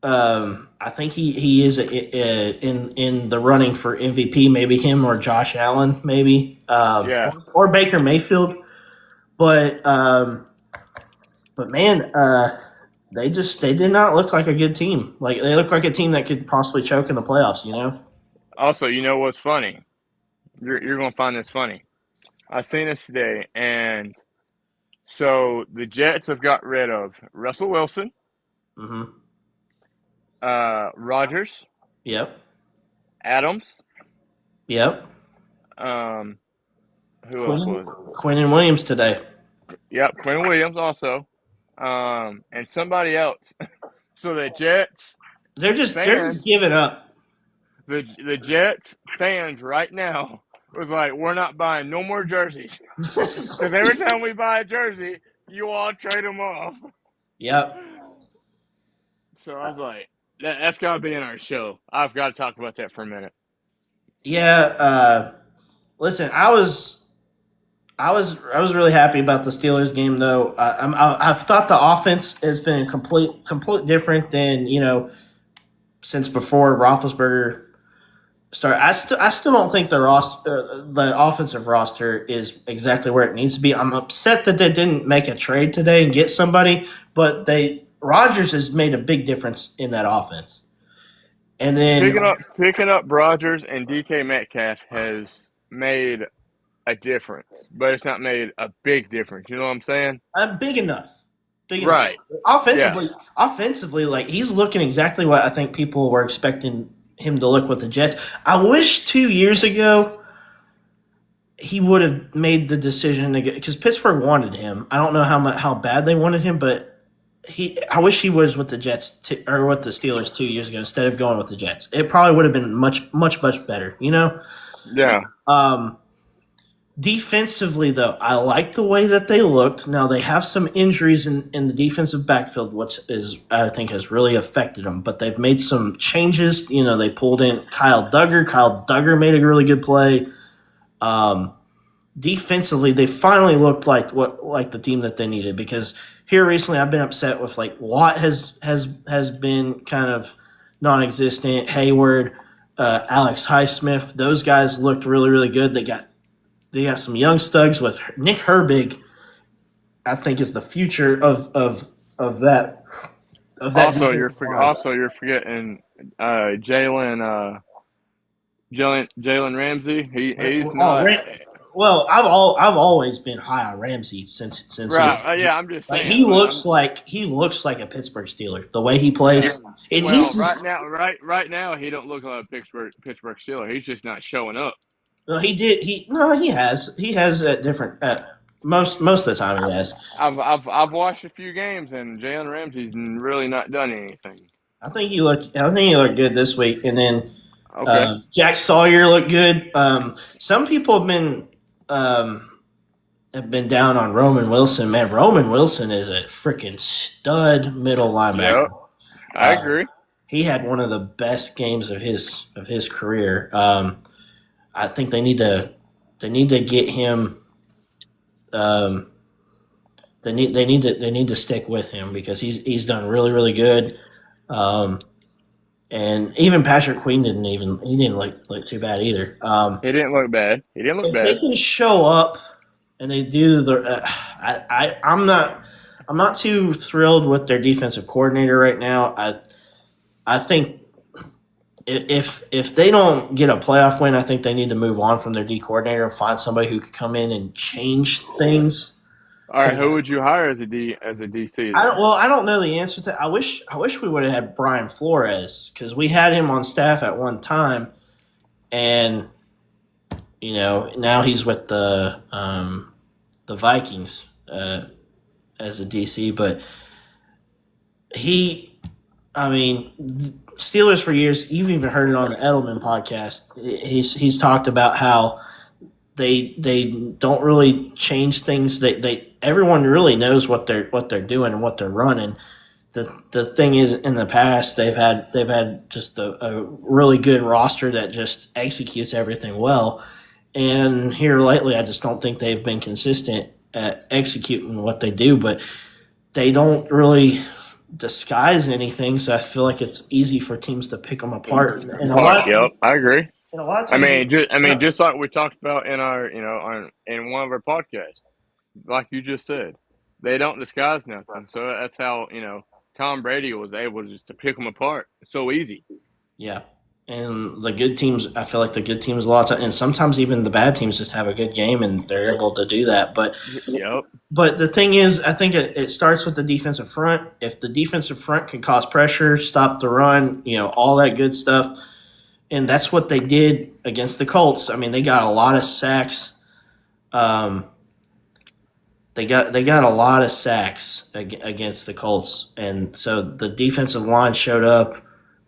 I think he is in the running for MVP. Maybe him or Josh Allen, maybe, Yeah. or Baker Mayfield. But man, they did not look like a good team. Like they look like a team that could possibly choke in the playoffs. You know. Also, you know what's funny? You're gonna find this funny. I seen this today, and so the Jets have got rid of Russell Wilson, Mm-hmm. Rogers, Yep. Adams, Yep. um, who else Quinn was it? Quinn and Williams today. Yep, Quinn Williams also, and somebody else. So the Jets They're just fans, giving up. the Jets fans right now was like, we're not buying no more jerseys because every time we buy a jersey, you all trade them off. Yep. So I was like, that's got to be in our show. I've got to talk about that for a minute. Yeah. Listen, I was really happy about the Steelers game though. I've thought the offense has been complete different than since before Roethlisberger started. I still don't think the offensive roster is exactly where it needs to be. I'm upset that they didn't make a trade today and get somebody, but Rodgers has made a big difference in that offense. And then Picking up Rogers and DK Metcalf has made a difference, but it's not made a big difference. You know what I'm saying? big enough. Big enough. Right. Yeah. Offensively, like he's looking exactly what I think people were expecting him to look with the Jets. I wish 2 years ago he would have made the decision to get because Pittsburgh wanted him. I don't know how bad they wanted him, but I wish he was with the Jets or with the Steelers 2 years ago instead of going with the Jets. It probably would have been much better. Yeah. Um, Defensively, though, I like the way that they looked. Now they have some injuries in the defensive backfield, which I think has really affected them. But they've made some changes. They pulled in Kyle Duggar. Kyle Duggar made a really good play. Defensively, they finally looked like the team that they needed. Because here recently, I've been upset with Watt has been kind of non-existent. Hayward, Alex Highsmith, those guys looked really really good. They got some young studs with Nick Herbig. I think is the future of that. Also you're forgetting Jalen Ramsey. He's Oh, not well, I've always been high on Ramsey since he right. Yeah, I'm just like saying. he looks like a Pittsburgh Steeler the way he plays. Yeah. And Well, right now, he don't look like a Pittsburgh Steeler. He's just not showing up. well, he has at different most of the time he has. I've watched a few games, and Jalen Ramsey's really not done anything. I think he looked good this week, and then Okay. Jack Sawyer looked good. Some people have been down on Roman Wilson. Man, Roman Wilson is a freaking stud middle linebacker. Yep, I agree. He had one of the best games of his career. I think they need to get him. They need to stick with him because he's done really really good. And even Patrick Queen didn't look too bad either. He didn't look bad. If they can show up and they do I'm not too thrilled with their defensive coordinator right now. I think if they don't get a playoff win, I think they need to move on from their D coordinator and find somebody who could come in and change things. All right, who would you hire as a DC? Then? I don't know the answer to that. I wish we would have had Brian Flores because we had him on staff at one time, and now he's with the Vikings as a DC, but I mean, Steelers for years. You've even heard it on the Edelman podcast. He's talked about how they don't really change things. They everyone really knows what they're doing and what they're running. The thing is, in the past they've had just a really good roster that just executes everything well. And here lately, I just don't think they've been consistent at executing what they do. But they don't really disguise anything, so I feel like it's easy for teams to pick them apart. And a Part. lot, Yep, I agree. and a lot of times, Just like we talked about in our, in one of our podcasts, like you just said, they don't disguise nothing. So that's how Tom Brady was able just to pick them apart so easy. yeah. And the good teams, I feel like the good teams a lot of time, and sometimes even the bad teams just have a good game and they're able to do that. Yep. But the thing is, I think it starts with the defensive front. If the defensive front can cause pressure, stop the run, all that good stuff, and that's what they did against the Colts. I mean, they got a lot of sacks. Um, they got a lot of sacks against the Colts, and so the defensive line showed up.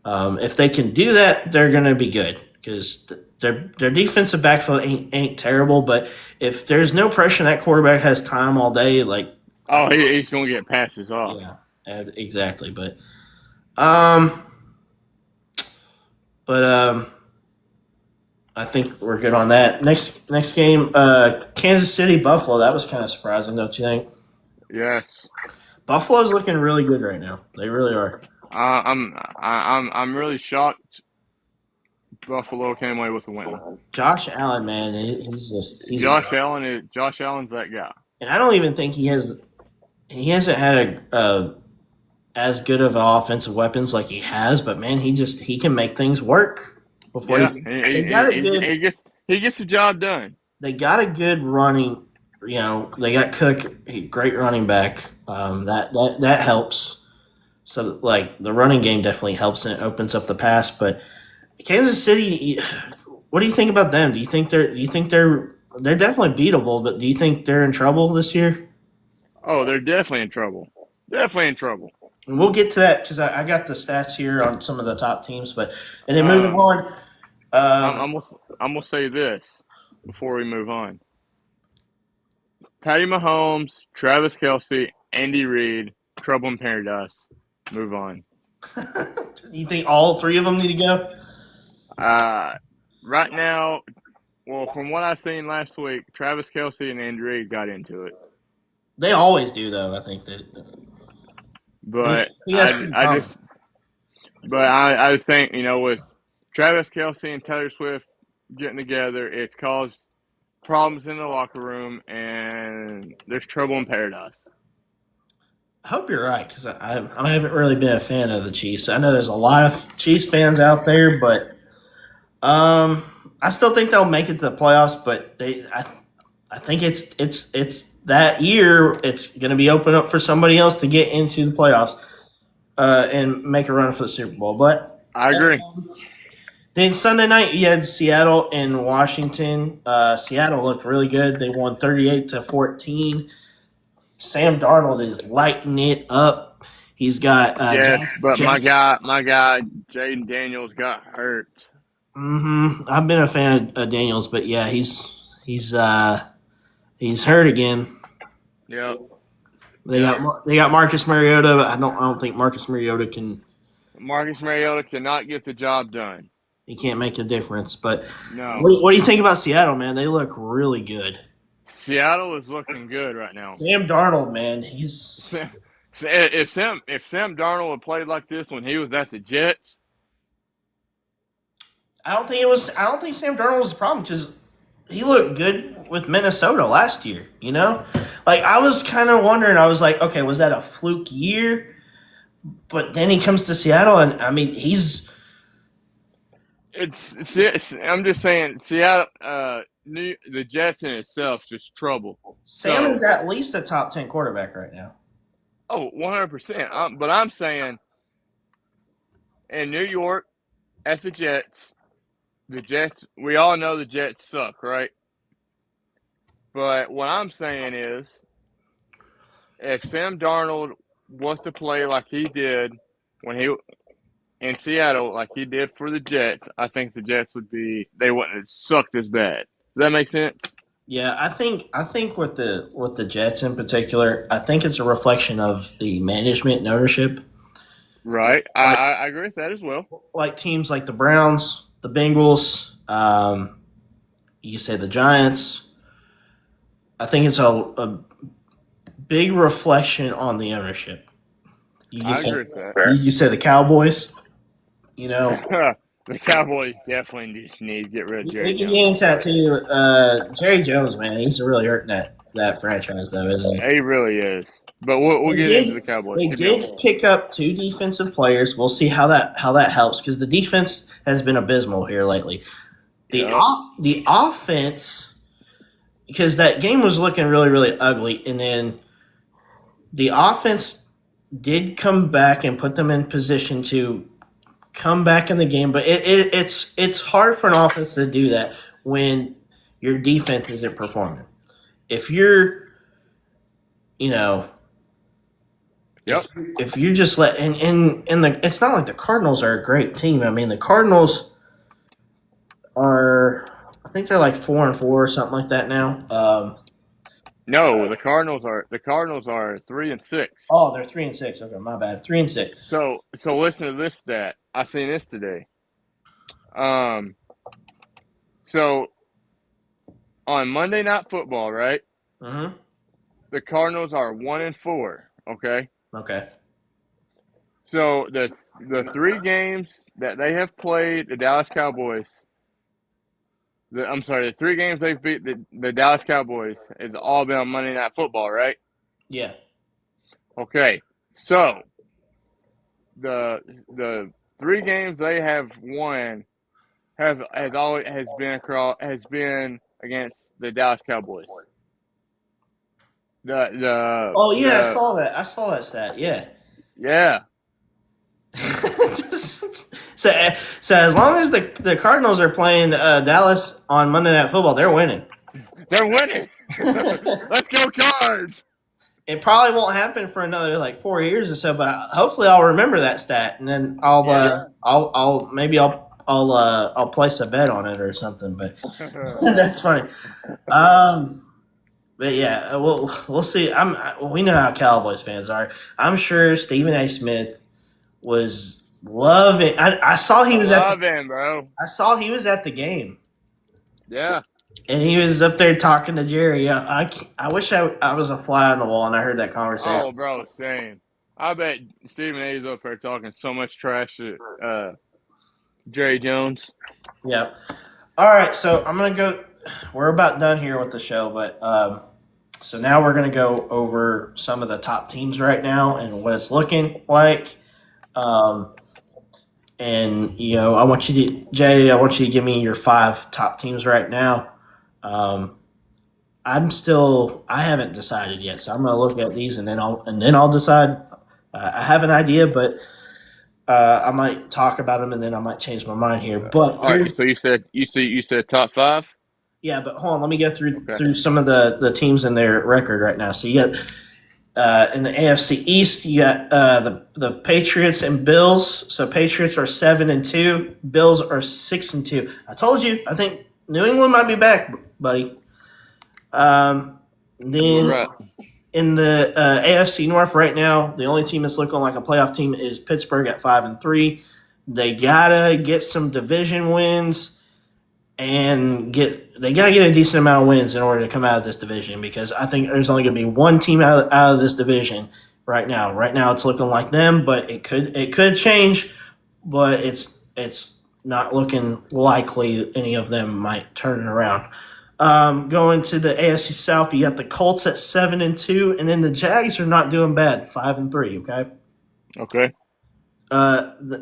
If they can do that, they're going to be good because their defensive backfield ain't terrible. But if there's no pressure, and that quarterback has time all day. Like, Oh, he's going to get passes off. yeah, exactly. Um, but I think we're good on that. Next game, Kansas City Buffalo. That was kind of surprising, don't you think? Yes. Buffalo's looking really good right now. They really are. I'm really shocked. Buffalo came away with a win. Josh Allen, man, he's Josh Allen's that guy. and I don't even think he hasn't had a as good of offensive weapons like he has, but man, he can make things work. Before Yeah, they got a good he gets the job done. they got a good running. They got Cook, great running back. That helps. So like the running game definitely helps and it opens up the pass. But Kansas City, what do you think about them? Do you think they're definitely beatable? But do you think they're in trouble this year? Oh, they're definitely in trouble. Definitely in trouble. And we'll get to that because I got the stats here on some of the top teams. And then moving Um, on, I'm gonna say this before we move on. Patty Mahomes, Travis Kelsey, Andy Reid, trouble in paradise. Move on. you think all three of them need to go? Right now, well, from what I seen last week, Travis Kelsey and Andy Reid got into it. They always do, though. I think that But he has pretty common. I think with Travis Kelsey and Taylor Swift getting together, it's caused problems in the locker room, and there's trouble in paradise. I hope you're right because I haven't really been a fan of the Chiefs. I know there's a lot of Chiefs fans out there, but I still think they'll make it to the playoffs. But I think it's that year. It's going to be open up for somebody else to get into the playoffs and make a run for the Super Bowl. But I agree. Then Sunday night you had Seattle and Washington. Seattle looked really good. They won 38-14. Sam Darnold is lighting it up. He's got yes, but my guy, Jaden Daniels got hurt. I've been a fan of Daniels, but yeah, he's hurt again. Yep. They got Marcus Mariota, but I don't think Marcus Mariota can. Marcus Mariota cannot get the job done. He can't make a difference. But no. What do you think about Seattle, man? They look really good. Seattle is looking good right now. Sam Darnold, man, he's. If Sam Darnold had played like this when he was at the Jets, I don't think Sam Darnold was the problem because he looked good with Minnesota last year. Like I was kind of wondering. I was like, okay, was that a fluke year? But then he comes to Seattle, and I mean, he's. I'm just saying, Seattle, the Jets in itself is just trouble. Sam is at least a top 10 quarterback right now. Oh, 100%. But I'm saying, in New York, at the Jets, we all know the Jets suck, right? But what I'm saying is, if Sam Darnold was to play like he did when he in Seattle, like he did for the Jets, I think the Jets they wouldn't have sucked as bad. Does that make sense? Yeah, I think with the Jets in particular, I think it's a reflection of the management and ownership. Right. Like I agree with that as well. like teams like the Browns, the Bengals, you say the Giants. I think it's a big reflection on the ownership. You I just say agree with that. you say the Cowboys. You know, The Cowboys definitely just need to get rid of we Jerry can Jones. get I'm into that sorry. too. Jerry Jones, man, he's really hurting that franchise though, isn't he? He really is. But we'll They get into did. the Cowboys. They Keep going. did pick up two defensive players. We'll see how that helps because the defense has been abysmal here lately. Yep. The offense, because that game was looking really really ugly, and then the offense did come back and put them in position to come back in the game. But it's hard for an offense to do that when your defense isn't performing. If you're, you know, Yep. if you just let and the it's not like the Cardinals are a great team. I mean, the Cardinals are, I think they're like 4-4 or something like that now. No, the Cardinals are 3-6. Oh, they're 3-6. Okay, my bad. 3-6. So listen to this stat. I seen this today. Um. So on Monday Night Football, right? Mm-hmm. The Cardinals are 1-4. Okay. Okay. So the three games that they have played the Dallas Cowboys. I'm sorry, the three games they've beat the Dallas Cowboys has all been on Monday Night Football, right? Yeah. Okay. So the three games they have won has been against the Dallas Cowboys. The Oh yeah, I the saw that. I saw that stat. Yeah. yeah. so so as long as the Cardinals are playing Dallas on Monday Night Football, they're winning. They're winning. It Let's go Cards. probably won't happen for another like 4 years or so, but hopefully I'll remember that stat, and then Yeah. I'll place a bet on it or something. But that's funny. Um, but yeah, we'll see. We know how Cowboys fans are. I'm sure Stephen A. Smith was loving. I saw he I was love him, bro. I saw he was at the game. Yeah. And he was up there talking to Jerry. I wish I was a fly on the wall and I heard that conversation. Oh, bro, same. I bet Stephen A's up there talking so much trash to Jerry Jones. Yeah. All right, so I'm gonna go. We're about done here with the show, but so now we're gonna go over some of the top teams right now and what it's looking like. Um, and I want you to Jay. I want you to give me your 5 top teams right now. Um, I haven't decided yet, so I'm gonna look at these and then I'll decide. I have an idea, but I might talk about them and then I might change my mind here. But All right. So you said top five. yeah, but hold on. Let me go Okay. through some of the teams and their record right now. So you got in the AFC East, you got the Patriots and Bills. So Patriots are 7-2, Bills are 6-2. I told you. I think New England might be back, buddy. Then Right. in the AFC North right now, the only team that's looking like a playoff team is Pittsburgh at 5-3. They gotta get some division wins and they gotta get a decent amount of wins in order to come out of this division because I think there's only gonna be one team out of this division right now. Right now, it's looking like them, but it could change. But it's not looking likely any of them might turn it around. Going to the AFC South, you got the Colts at 7-2, and then the Jags are not doing bad, 5-3. Okay. Okay.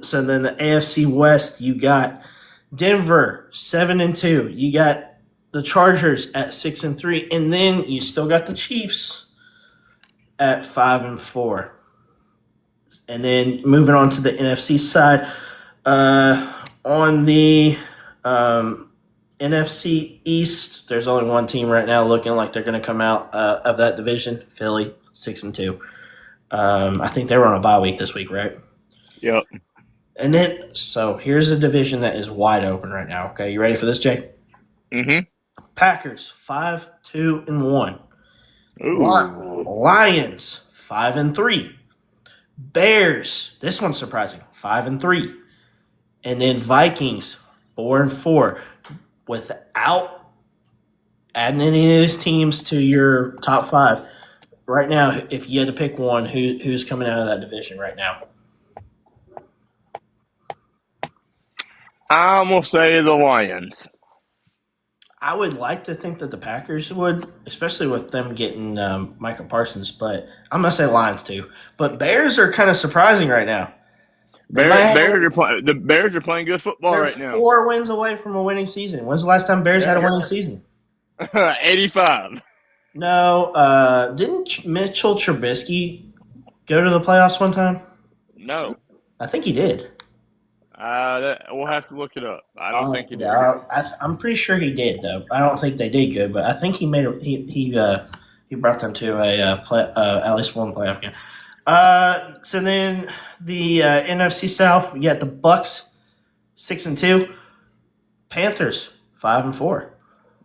So then the AFC West, you got Denver 7-2. You got the Chargers at 6-3, and then you still got the Chiefs at 5-4. And then moving on to the NFC side, on the NFC East, there's only one team right now looking like they're going to come out of that division. Philly, 6-2. I think they were on a bye week this week, right? Yep. And then, so here's a division that is wide open right now. Okay, you ready for this, Jay? Mhm. Packers 5-2-1. Ooh. Lions 5-3. Bears, this one's surprising, 5-3. And then Vikings 4-4. Without adding any of these teams to your top five, right now, if you had to pick one, who's coming out of that division right now? I'm gonna say the Lions. I would like to think that the Packers would, especially with them getting Micah Parsons, but I'm going to say Lions too. But Bears are kind of surprising right now. They might have The Bears are playing good football they're right now. 4 wins away from a winning season. When's the last time Bears had a Yeah. winning season? 85. No, didn't Mitchell Trubisky go to the playoffs one time? No. I think he did. We'll have to look it up. I don't think he did. I'm pretty sure he did though. I don't think they did good, but I think he made he brought them to at least one playoff game. So then the NFC South, you got the Bucks 6-2, Panthers 5-4.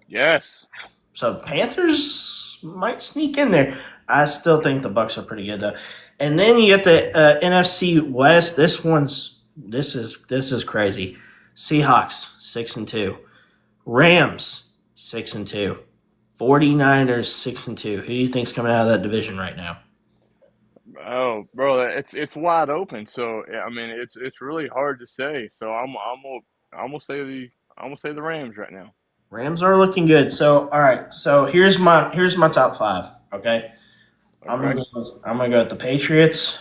Yes. So Panthers might sneak in there. I still think the Bucks are pretty good though. And then you get the NFC West. This is crazy. Seahawks 6-2, Rams 6-2, 49ers 6-2. Who do you think's coming out of that division right now? Oh, bro, it's wide open. So I mean, it's really hard to say. So I'm gonna say the Rams right now. Rams are looking good. So all right. So here's my top five. Okay. Okay. I'm gonna go with the Patriots.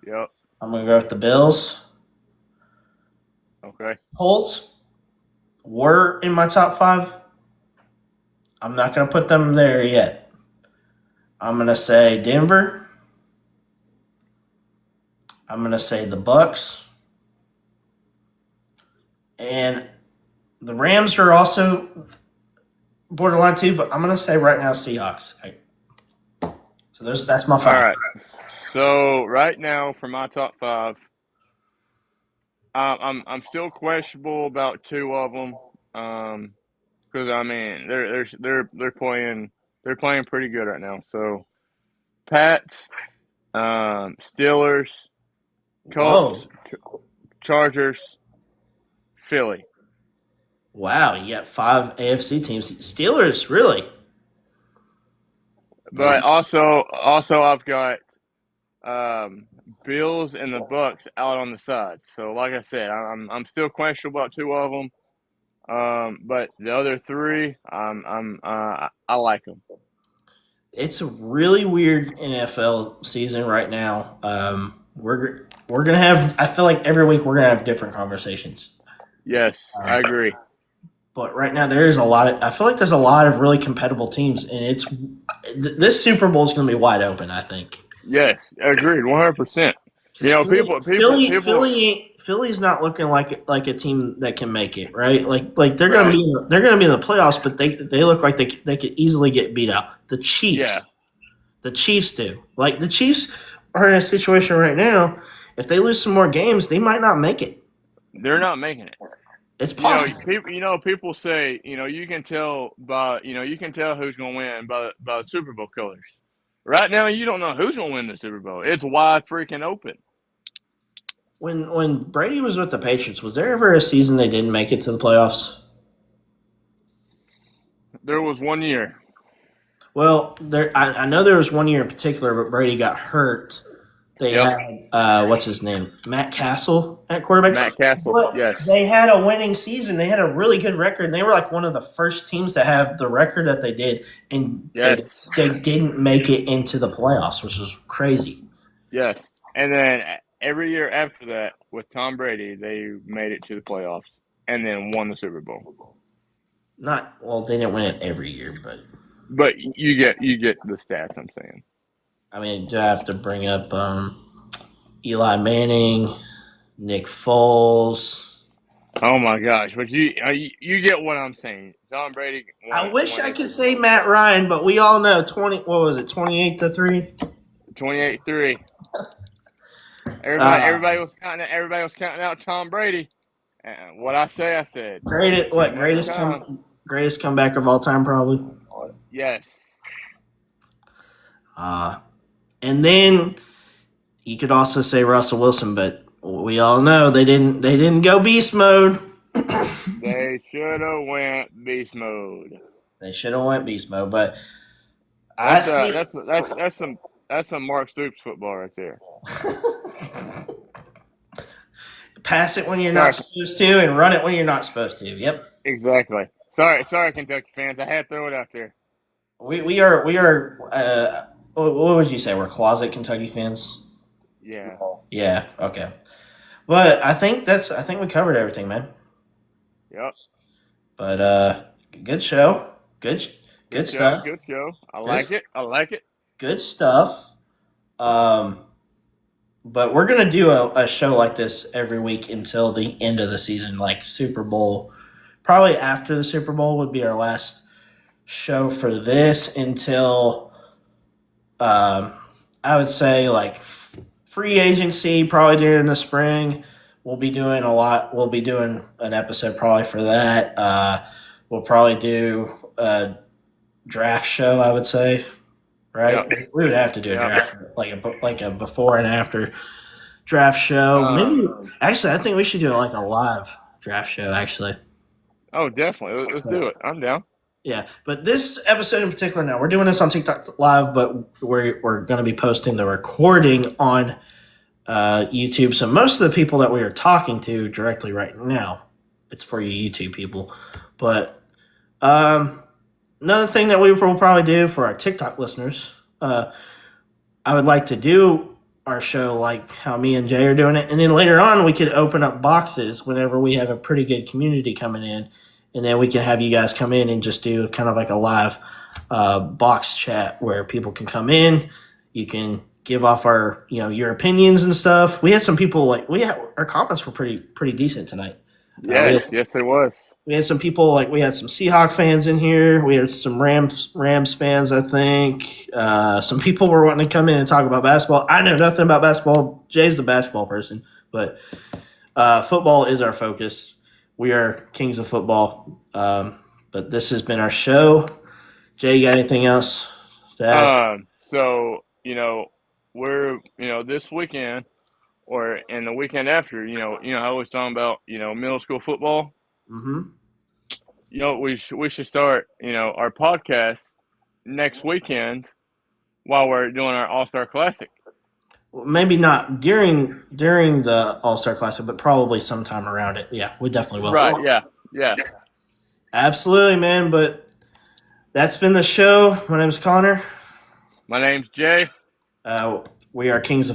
Yep. I'm gonna go with the Bills. Okay. Colts were in my top five. I'm not gonna put them there yet. I'm gonna say Denver. I'm gonna say the Bucks. And the Rams are also borderline too, but I'm gonna say right now Seahawks. So that's my All five. right. So right now for my top five, I'm still questionable about two of them. Because I mean they're playing pretty good right now. So Pats, Steelers, Whoa. Colts, Chargers, Philly. Wow, you got five AFC teams. Steelers, really? But also I've got Bills and the Bucks out on the side. So like I said, I'm still questionable about two of them. But the other three, I like them. It's a really weird NFL season right now. We're gonna have. I feel like every week we're gonna have different conversations. Yes, I agree. But right now there is a lot of. I feel like there's a lot of really compatible teams, and this Super Bowl is gonna be wide open. I think. Yes, agreed, 100%. You know, Philly's not looking like a team that can make it, right? Like they're right. gonna be in the playoffs, but they look like they could easily get beat out. The Chiefs, Yeah, the Chiefs do. Like the Chiefs are in a situation right now. If they lose some more games, they might not make it. they're not making it. It's possible. People say, you can tell who's going to win by the Super Bowl colors. Right now, you don't know who's going to win the Super Bowl. It's wide freaking open. When Brady was with the Patriots, was there ever a season they didn't make it to the playoffs? There was one year. Well, I know there was one year in particular, but Brady got hurt. They had what's his name, Matt Castle at quarterback. Matt Castle, But yes. they had a winning season. They had a really good record. And they were like one of the first teams to have the record that they did, and Yes. they didn't make it into the playoffs, which was crazy. Yes. And then every year after that, with Tom Brady, they made it to the playoffs and then won the Super Bowl. They didn't win it every year, But you get the stats I'm saying. I mean, do I have to bring up Eli Manning, Nick Foles? Oh my gosh! But you get what I'm saying. Tom Brady. I wish I could say Matt Ryan, but we all know 28-3. 28-3. Uh, Everybody was counting out Tom Brady. And what I say, I said. Too much time. greatest comeback of all time, probably. Yes. Uh, and then you could also say Russell Wilson, but we all know they didn't go beast mode. They should have went beast mode. They should have went beast mode, but I That's think that's some Mark Stoops football right there. pass it when you're not Sorry, supposed to and run it when you're not supposed to. Yep. exactly. Sorry, Kentucky fans. I had to throw it out there. We are what would you say? We're closet Kentucky fans. Yeah. Yeah. Okay. But I think we covered everything, man. Yep. But good show. Good stuff. Good show. I Good, like it. good stuff. But we're gonna do a show like this every week until the end of the season, like Super Bowl. Probably after the Super Bowl would be our last show for this until I would say like free agency probably during the spring. We'll be doing a lot. We'll be doing an episode probably for that. We'll probably do a draft show, I would say. Right? Yep. We would have to do a draft, like a before and after draft show. Maybe actually, I think we should do like a live draft show. Actually, Oh, definitely. Let's do it. I'm down. yeah. But this episode in particular, now we're doing this on TikTok live, but we're going to be posting the recording on YouTube. So most of the people that we are talking to directly right now, it's for you YouTube people. But another thing that we will probably do for our TikTok listeners, I would like to do our show like how me and Jay are doing it. And then later on, we could open up boxes whenever we have a pretty good community coming in. And then we can have you guys come in and just do kind of like a live box chat where people can come in. You can give off your opinions and stuff. We had some people our comments were pretty decent tonight. Yes, it was. We had some people we had some Seahawk fans in here. We had some Rams fans, I think. Some people were wanting to come in and talk about basketball. I know nothing about basketball. Jay's the basketball person, but football is our focus. We are kings of football. But this has been our show. Jay, you got anything else to add? So we're this weekend or in the weekend after. I was talking about middle school football. Mm-hmm. We should start our podcast next weekend while we're doing our All-Star Classic. Maybe not during the All-Star Classic, but probably sometime around it. Yeah, we definitely will. Right, yeah. Absolutely, man. But that's been the show. My name's Connor. My name's Jay. We are Kings of